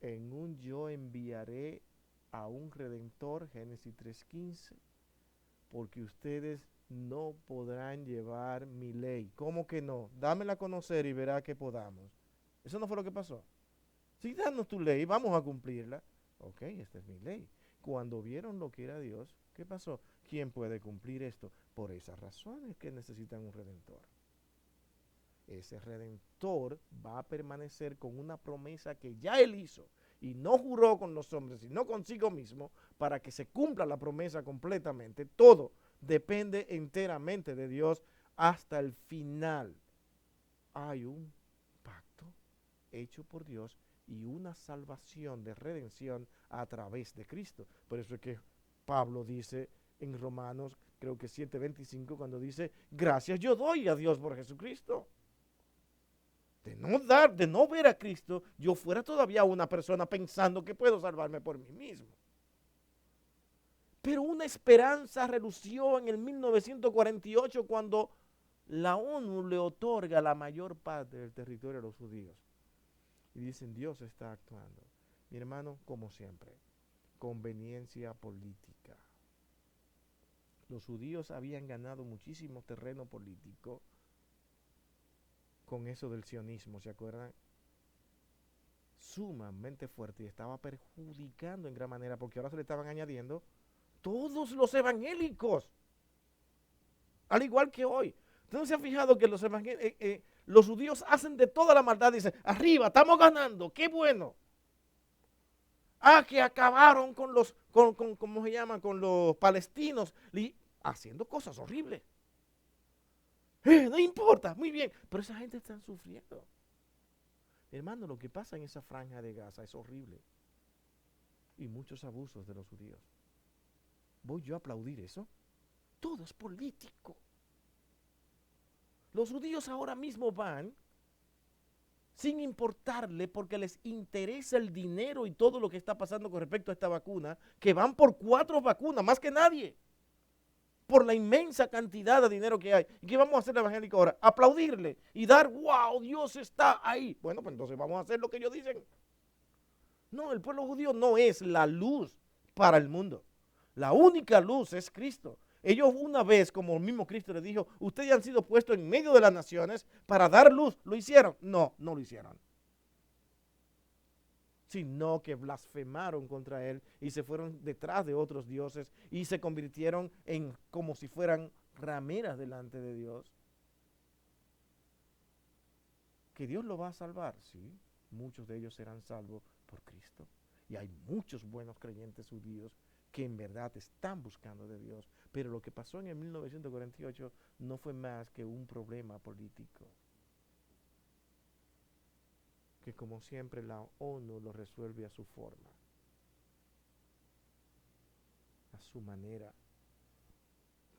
en un yo enviaré a un redentor, Génesis 3:15, porque ustedes no podrán llevar mi ley. ¿Cómo que no? Dámela a conocer y verá que podamos. Eso no fue lo que pasó. Sí, danos tu ley, vamos a cumplirla. Ok, esta es mi ley. Cuando vieron lo que era Dios, ¿qué pasó? ¿Quién puede cumplir esto? Por esas razones que necesitan un redentor. Ese redentor va a permanecer con una promesa que ya él hizo y no juró con los hombres, sino consigo mismo, para que se cumpla la promesa completamente. Todo depende enteramente de Dios hasta el final. Hay un pacto hecho por Dios y una salvación de redención a través de Cristo. Por eso es que Pablo dice en Romanos, creo que 7:25, cuando dice, gracias yo doy a Dios por Jesucristo. De no ver a Cristo, yo fuera todavía una persona pensando que puedo salvarme por mí mismo. Pero una esperanza relució en el 1948 cuando la ONU le otorga la mayor parte del territorio a los judíos. Y dicen, Dios está actuando. Mi hermano, como siempre, conveniencia política. Los judíos habían ganado muchísimo terreno político con eso del sionismo, ¿se acuerdan? Sumamente fuerte, y estaba perjudicando en gran manera, porque ahora se le estaban añadiendo todos los evangélicos, al igual que hoy. Entonces se ha fijado que los judíos hacen de toda la maldad, dicen, arriba, estamos ganando, qué bueno. Que acabaron con los, ¿cómo se llama? Con los palestinos, haciendo cosas horribles. No importa, muy bien, pero esa gente está sufriendo. Hermano, lo que pasa en esa franja de Gaza es horrible. Y muchos abusos de los judíos. ¿Voy yo a aplaudir eso? Todo es político. Los judíos ahora mismo van sin importarle, porque les interesa el dinero y todo lo que está pasando con respecto a esta vacuna, que van por 4 vacunas, más que nadie, por la inmensa cantidad de dinero que hay. ¿Y qué vamos a hacer el evangélico ahora? Aplaudirle y dar, wow, Dios está ahí. Bueno, pues entonces vamos a hacer lo que ellos dicen. No, el pueblo judío no es la luz para el mundo. La única luz es Cristo. Ellos una vez, como el mismo Cristo les dijo, ustedes han sido puestos en medio de las naciones para dar luz. ¿Lo hicieron? No, no lo hicieron. Sino que blasfemaron contra él y se fueron detrás de otros dioses y se convirtieron en como si fueran rameras delante de Dios. ¿Que Dios lo va a salvar? Sí, muchos de ellos serán salvos por Cristo. Y hay muchos buenos creyentes judíos que en verdad están buscando de Dios. Pero lo que pasó en el 1948 no fue más que un problema político, que como siempre la ONU lo resuelve a su forma, a su manera,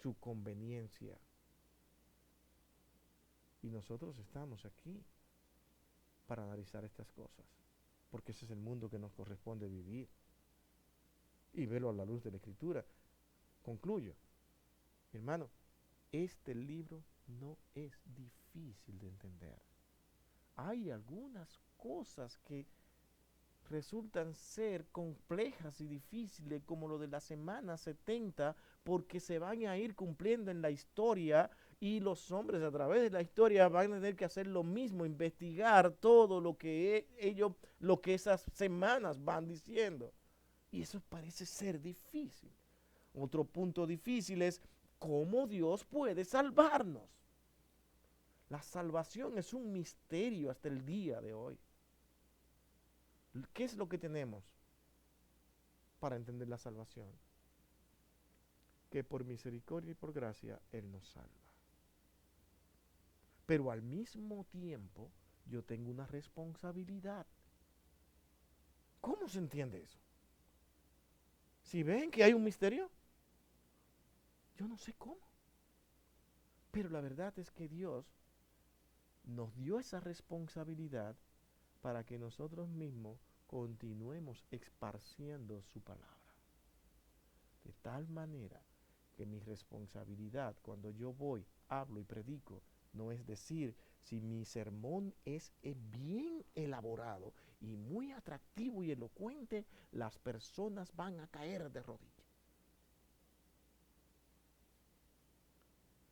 su conveniencia. Y nosotros estamos aquí para analizar estas cosas, porque ese es el mundo que nos corresponde vivir y verlo a la luz de la Escritura. Concluyo, hermano, este libro no es difícil de entender. Hay algunas cosas que resultan ser complejas y difíciles, como lo de la semana 70, porque se van a ir cumpliendo en la historia y los hombres a través de la historia van a tener que hacer lo mismo, investigar todo lo que lo que esas semanas van diciendo. Y eso parece ser difícil. Otro punto difícil es cómo Dios puede salvarnos. La salvación es un misterio hasta el día de hoy. ¿Qué es lo que tenemos para entender la salvación? Que por misericordia y por gracia Él nos salva. Pero al mismo tiempo yo tengo una responsabilidad. ¿Cómo se entiende eso? Si ven que hay un misterio, yo no sé cómo. Pero la verdad es que Dios nos dio esa responsabilidad para que nosotros mismos continuemos esparciendo su palabra. De tal manera que mi responsabilidad cuando yo voy, hablo y predico, no es decir si mi sermón es bien elaborado y muy atractivo y elocuente, las personas van a caer de rodillas.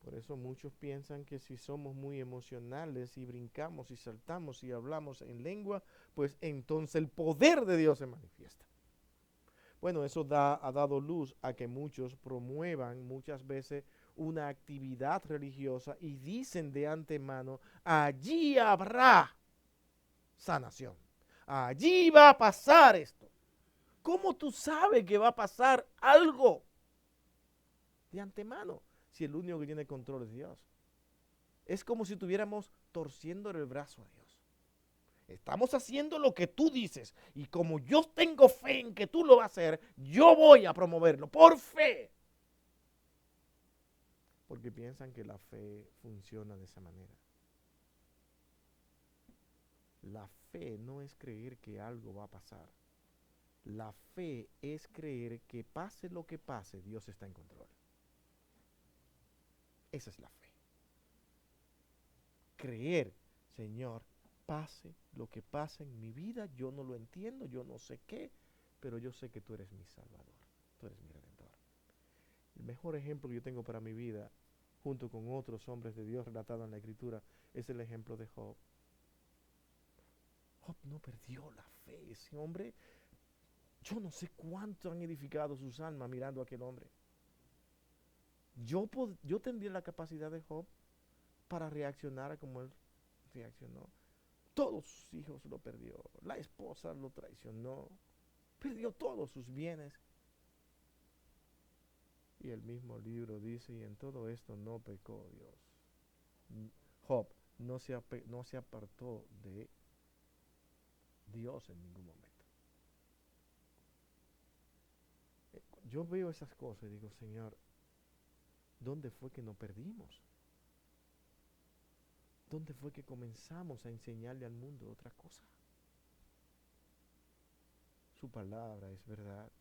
Por eso muchos piensan que si somos muy emocionales y brincamos y saltamos y hablamos en lengua, pues entonces el poder de Dios se manifiesta. Bueno, eso ha dado luz a que muchos promuevan muchas veces una actividad religiosa y dicen de antemano, allí habrá sanación. Allí va a pasar esto. ¿Cómo tú sabes que va a pasar algo de antemano? Si el único que tiene control es Dios. Es como si estuviéramos torciendo el brazo a Dios. Estamos haciendo lo que tú dices y como yo tengo fe en que tú lo vas a hacer, yo voy a promoverlo por fe. Porque piensan que la fe funciona de esa manera. La fe no es creer que algo va a pasar. La fe es creer que pase lo que pase, Dios está en control. Esa es la fe. creer, Señor, pase lo que pase en mi vida, yo no lo entiendo, yo no sé qué, pero yo sé que tú eres mi Salvador, tú eres mi Redentor. El mejor ejemplo que yo tengo para mi vida, junto con otros hombres de Dios relatados en la Escritura, es el ejemplo de Job. Job no perdió la fe, ese hombre, yo no sé cuánto han edificado sus almas mirando a aquel hombre. Yo tendría la capacidad de Job para reaccionar a como él reaccionó. Todos sus hijos lo perdió, la esposa lo traicionó, perdió todos sus bienes. Y el mismo libro dice, y en todo esto no pecó Dios. Job no se apartó de Dios en ningún momento. Yo veo esas cosas y digo, Señor, ¿dónde fue que nos perdimos? ¿Dónde fue que comenzamos a enseñarle al mundo otra cosa? Su palabra es verdad,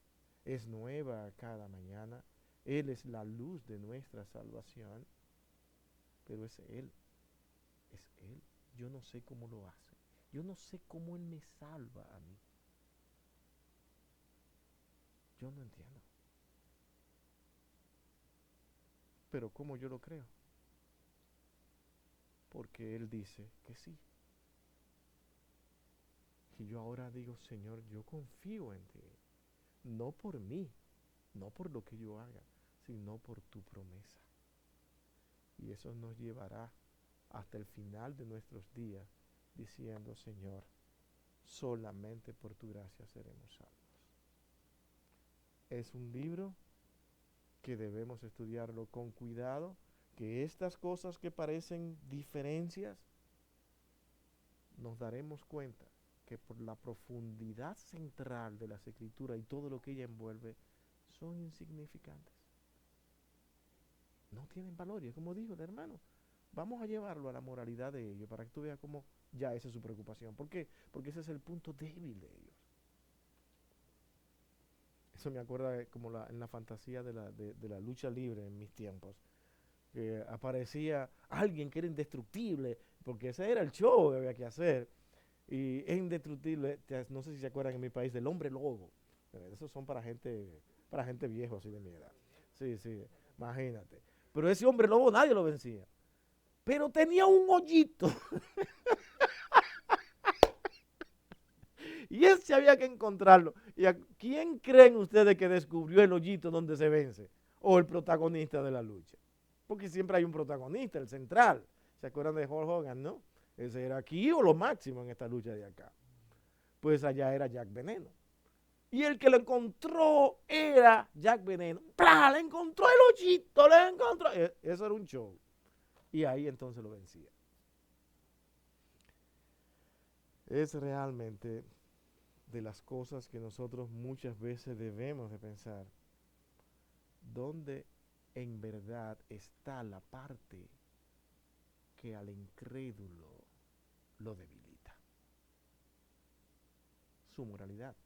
es nueva cada mañana. Él es la luz de nuestra salvación, pero es Él, es Él. Yo no sé cómo lo hace. Yo no sé cómo Él me salva a mí. Yo no entiendo. Pero ¿cómo yo lo creo? Porque Él dice que sí. Y yo ahora digo, Señor, yo confío en ti. No por mí, no por lo que yo haga, sino por tu promesa. Y eso nos llevará hasta el final de nuestros días diciendo, Señor, solamente por tu gracia seremos salvos. Es un libro que debemos estudiarlo con cuidado, que estas cosas que parecen diferencias, nos daremos cuenta que por la profundidad central de las Escrituras y todo lo que ella envuelve, son insignificantes. No tienen valor, y es como dijo el hermano, vamos a llevarlo a la moralidad de ellos para que tú veas cómo ya esa es su preocupación. ¿Por qué? Porque ese es el punto débil de ellos. Eso me acuerda de como en la fantasía de la lucha libre en mis tiempos, que aparecía alguien que era indestructible, porque ese era el show que había que hacer, y es indestructible. No sé si se acuerdan en mi país del hombre lobo. Esos son para gente viejo así de mi edad. Sí, sí, imagínate. Pero ese hombre lobo nadie lo vencía. Pero tenía un hoyito. Y ese había que encontrarlo. ¿Y a quién creen ustedes que descubrió el hoyito donde se vence? O el protagonista de la lucha. Porque siempre hay un protagonista, el central. ¿Se acuerdan de Hulk Hogan, no? Ese era aquí o lo máximo en esta lucha de acá. Pues allá era Jack Veneno. Y el que lo encontró era Jack Veneno. ¡Plah! Le encontró el hoyito, le encontró. Eso era un show. Y ahí entonces lo vencía. Es realmente de las cosas que nosotros muchas veces debemos de pensar, ¿dónde en verdad está la parte que al incrédulo lo debilita? Su moralidad.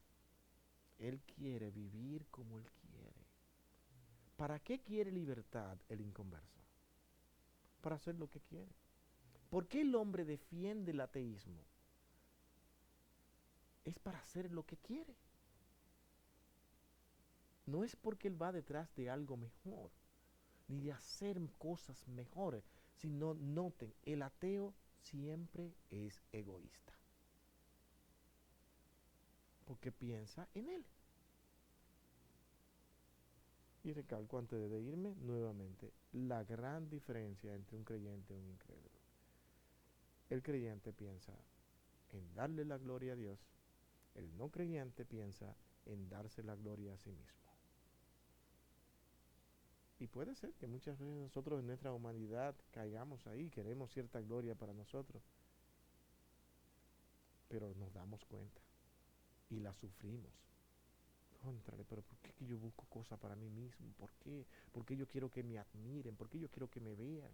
Él quiere vivir como él quiere. ¿Para qué quiere libertad el inconverso? Para hacer lo que quiere. ¿Por qué el hombre defiende el ateísmo? Es para hacer lo que quiere. No es porque él va detrás de algo mejor, ni de hacer cosas mejores, sino noten, el ateo siempre es egoísta. Porque piensa en él. Y recalco antes de irme nuevamente la gran diferencia entre un creyente y un incrédulo. El creyente piensa en darle la gloria a Dios, el no creyente piensa en darse la gloria a sí mismo. Y puede ser que muchas veces nosotros en nuestra humanidad caigamos ahí, queremos cierta gloria para nosotros, pero nos damos cuenta y la sufrimos. Contrale, pero ¿por qué que yo busco cosas para mí mismo? ¿Por qué? ¿Por qué yo quiero que me admiren? ¿Por qué yo quiero que me vean?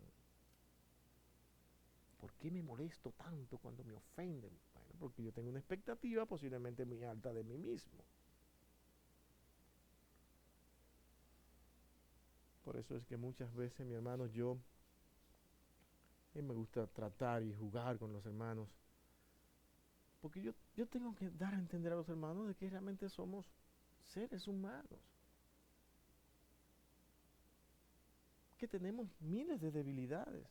¿Por qué me molesto tanto cuando me ofenden? Bueno, porque yo tengo una expectativa posiblemente muy alta de mí mismo. Por eso es que muchas veces, mi hermano, yo A mí me gusta tratar y jugar con los hermanos. Porque yo tengo que dar a entender a los hermanos de que realmente somos seres humanos. Que tenemos miles de debilidades.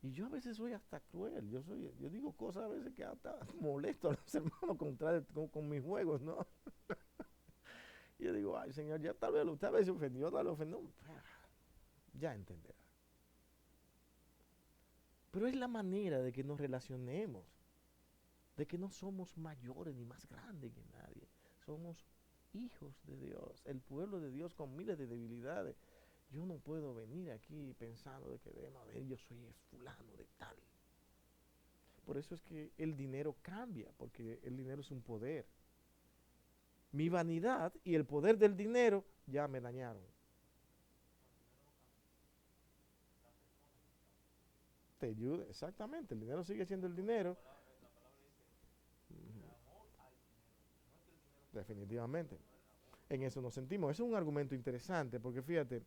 Y yo a veces soy hasta cruel. Yo digo cosas a veces que hasta molesto a los hermanos con mis juegos, ¿no? Y yo digo, ay Señor, ya tal vez se ofendió, tal vez ofendió. Ya entenderá. Pero es la manera de que nos relacionemos. De que no somos mayores ni más grandes que nadie. Somos hijos de Dios, el pueblo de Dios con miles de debilidades. Yo no puedo venir aquí pensando de que, a ver, yo soy fulano de tal. Por eso es que el dinero cambia, porque el dinero es un poder. Mi vanidad y el poder del dinero ya me dañaron. Te ayuda, exactamente, el dinero sigue siendo el dinero. Definitivamente. En eso nos sentimos. Eso es un argumento interesante, porque fíjate,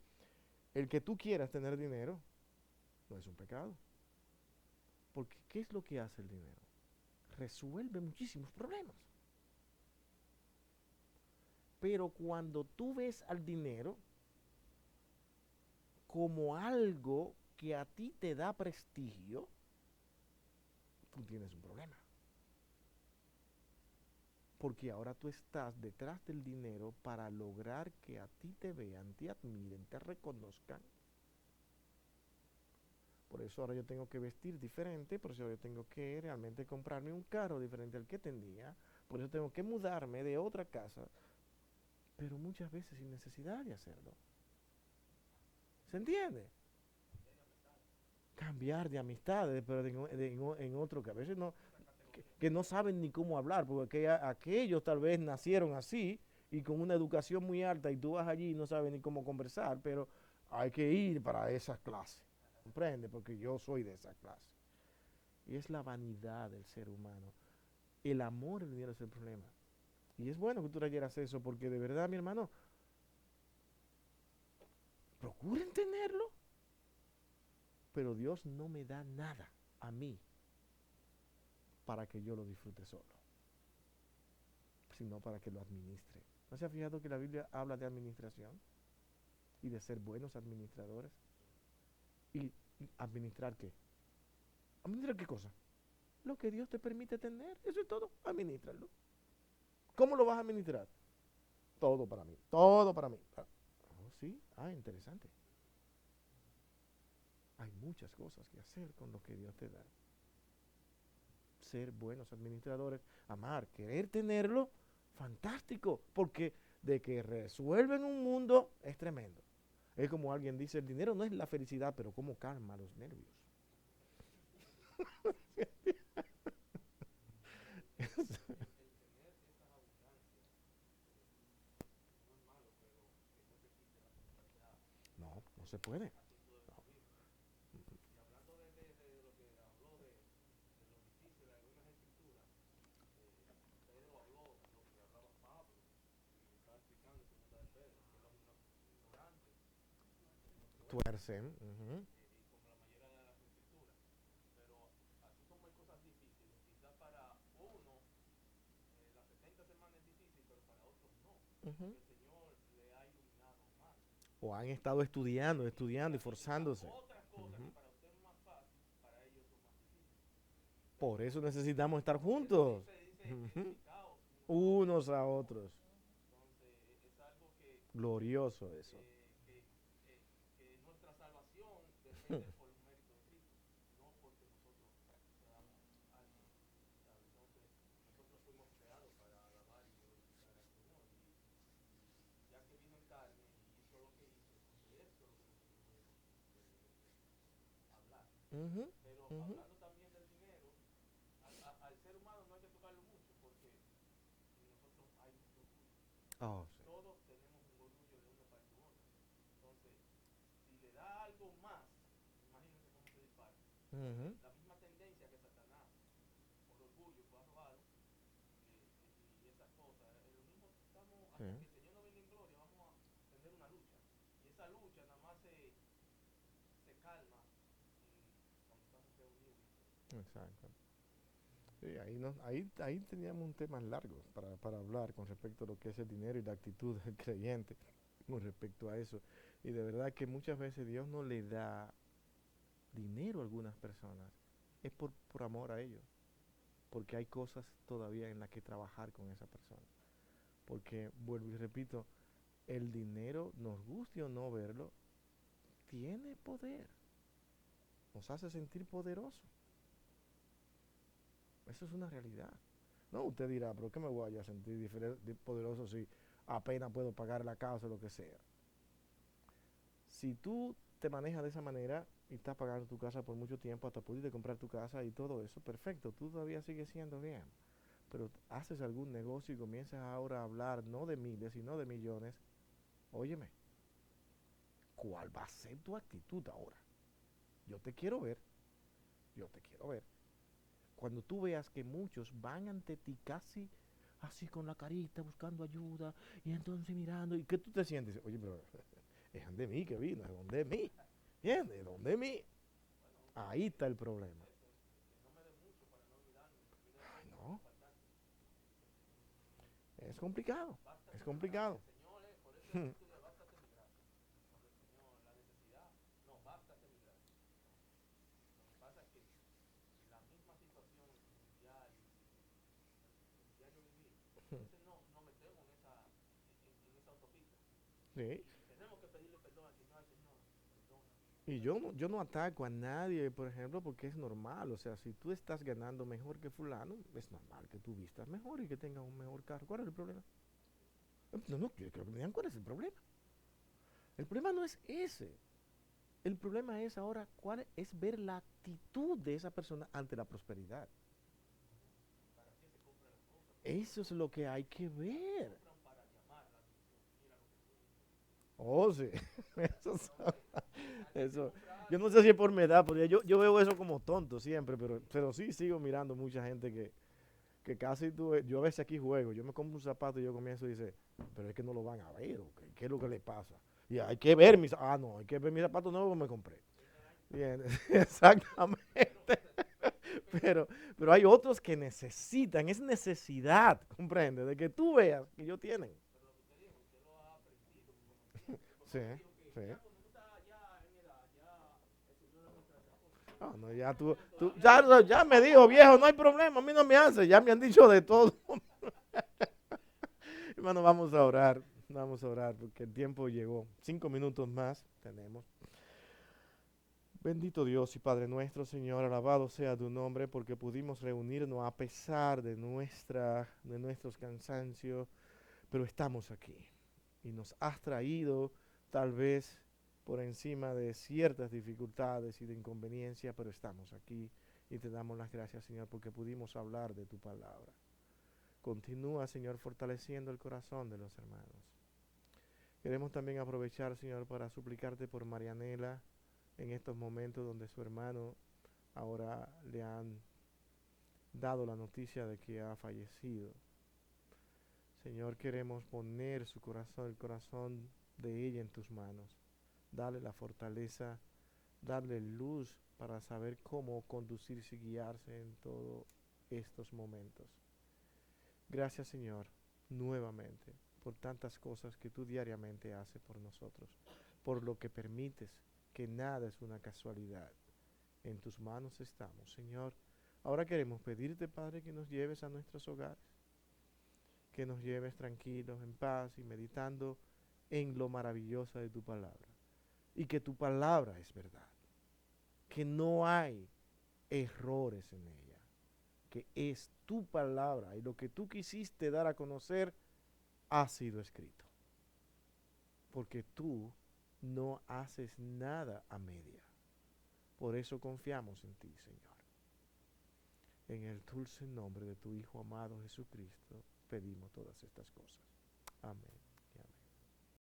el que tú quieras tener dinero no es un pecado. Porque ¿qué es lo que hace el dinero? Resuelve muchísimos problemas. Pero cuando tú ves al dinero como algo que a ti te da prestigio, tú tienes un problema. Porque ahora tú estás detrás del dinero para lograr que a ti te vean, te admiren, te reconozcan. Por eso ahora yo tengo que vestir diferente, por eso yo tengo que realmente comprarme un carro diferente al que tenía, por eso tengo que mudarme de otra casa, pero muchas veces sin necesidad de hacerlo. ¿Se entiende? Cambiar de amistades, pero en otro que a veces no, que no saben ni cómo hablar, porque aquellos tal vez nacieron así y con una educación muy alta y tú vas allí y no sabes ni cómo conversar, pero hay que ir para esas clases, ¿comprende? Porque yo soy de esa clase. Y es la vanidad del ser humano. El amor al dinero es el problema. Y es bueno que tú leyeras eso, porque de verdad, mi hermano, procuren tenerlo, pero Dios no me da nada a mí para que yo lo disfrute solo, sino para que lo administre. ¿No se ha fijado que la Biblia habla de administración y de ser buenos administradores? ¿Y administrar qué? ¿Administrar qué cosa? Lo que Dios te permite tener, eso es todo, administrarlo. ¿Cómo lo vas a administrar? Todo para mí, todo para mí. Oh, sí, interesante. Hay muchas cosas que hacer con lo que Dios te da. Ser buenos administradores, amar, querer tenerlo, fantástico, porque de que resuelven un mundo es tremendo. Es como alguien dice, el dinero no es la felicidad, pero cómo calma los nervios. No, no se puede. No. Tuercen. Ujú. O han estado estudiando y forzándose. Ujú. Por eso necesitamos estar juntos. Ujú. Unos a otros. Glorioso eso. Ujú, ujú. Oh, sí. Ujú. Sí. Exacto. Sí, ahí teníamos un tema largo para hablar con respecto a lo que es el dinero y la actitud del creyente con respecto a eso. Y de verdad que muchas veces Dios no le da dinero a algunas personas. Es por amor a ellos. Porque hay cosas todavía en las que trabajar con esa persona. Porque, vuelvo y repito, el dinero, nos guste o no verlo, tiene poder. Nos hace sentir poderosos. Eso es una realidad. No, usted dirá, pero ¿qué me voy a sentir poderoso si apenas puedo pagar la casa o lo que sea? Si tú te manejas de esa manera y estás pagando tu casa por mucho tiempo, hasta pudiste comprar tu casa y todo eso, perfecto, tú todavía sigues siendo bien. Pero haces algún negocio y comienzas ahora a hablar no de miles, sino de millones, óyeme, ¿cuál va a ser tu actitud ahora? Yo te quiero ver, yo te quiero ver. Cuando tú veas que muchos van ante ti casi así con la carita, buscando ayuda, y entonces mirando, ¿y qué tú te sientes? Oye, pero es de mí que vino, es donde mí, ¿entiendes? Es donde mí. Ahí está el problema. Ay, no, es complicado, es complicado. Sí. Y yo no ataco a nadie, por ejemplo, porque es normal. O sea, si tú estás ganando mejor que fulano, es normal que tú vistas mejor y que tengas un mejor carro. ¿Cuál es el problema? No, no, yo creo que me digan cuál es el problema. El problema no es ese. El problema es ahora cuál es ver la actitud de esa persona ante la prosperidad. Eso es lo que hay que ver. Oh, sí. Eso, eso. Yo no sé si es por mi edad, porque yo veo eso como tonto siempre, pero sí sigo mirando mucha gente que casi tú, yo a veces aquí juego, yo me compro un zapato y yo comienzo y dice, pero es que no lo van a ver, ¿o qué es lo que le pasa? Y hay que ver no, hay que ver mis zapatos nuevos que me compré. Bien, exactamente. Pero hay otros que necesitan, es necesidad, comprende, de que tú veas que ellos tienen. Sí, sí. Ah, no, ya ya me dijo, viejo, no hay problema, a mí no me hace, ya me han dicho de todo. Hermano, vamos a orar, porque el tiempo llegó. 5 minutos más tenemos. Bendito Dios y Padre nuestro, Señor, alabado sea tu nombre, porque pudimos reunirnos a pesar de nuestros cansancios, pero estamos aquí. Y nos has traído, tal vez, por encima de ciertas dificultades y de inconveniencias, pero estamos aquí y te damos las gracias, Señor, porque pudimos hablar de tu palabra. Continúa, Señor, fortaleciendo el corazón de los hermanos. Queremos también aprovechar, Señor, para suplicarte por Marianela en estos momentos donde su hermano ahora le han dado la noticia de que ha fallecido. Señor, queremos poner su corazón, el corazón de ella en tus manos. Dale la fortaleza, darle luz para saber cómo conducirse y guiarse en todos estos momentos. Gracias, Señor, nuevamente, por tantas cosas que tú diariamente haces por nosotros, por lo que permites que nada es una casualidad. En tus manos estamos, Señor. Ahora queremos pedirte, Padre, que nos lleves a nuestros hogares, que nos lleves tranquilos, en paz y meditando en lo maravilloso de tu palabra. Y que tu palabra es verdad, que no hay errores en ella, que es tu palabra y lo que tú quisiste dar a conocer ha sido escrito. Porque tú no haces nada a media. Por eso confiamos en ti, Señor. En el dulce nombre de tu Hijo amado Jesucristo, pedimos todas estas cosas. Amén.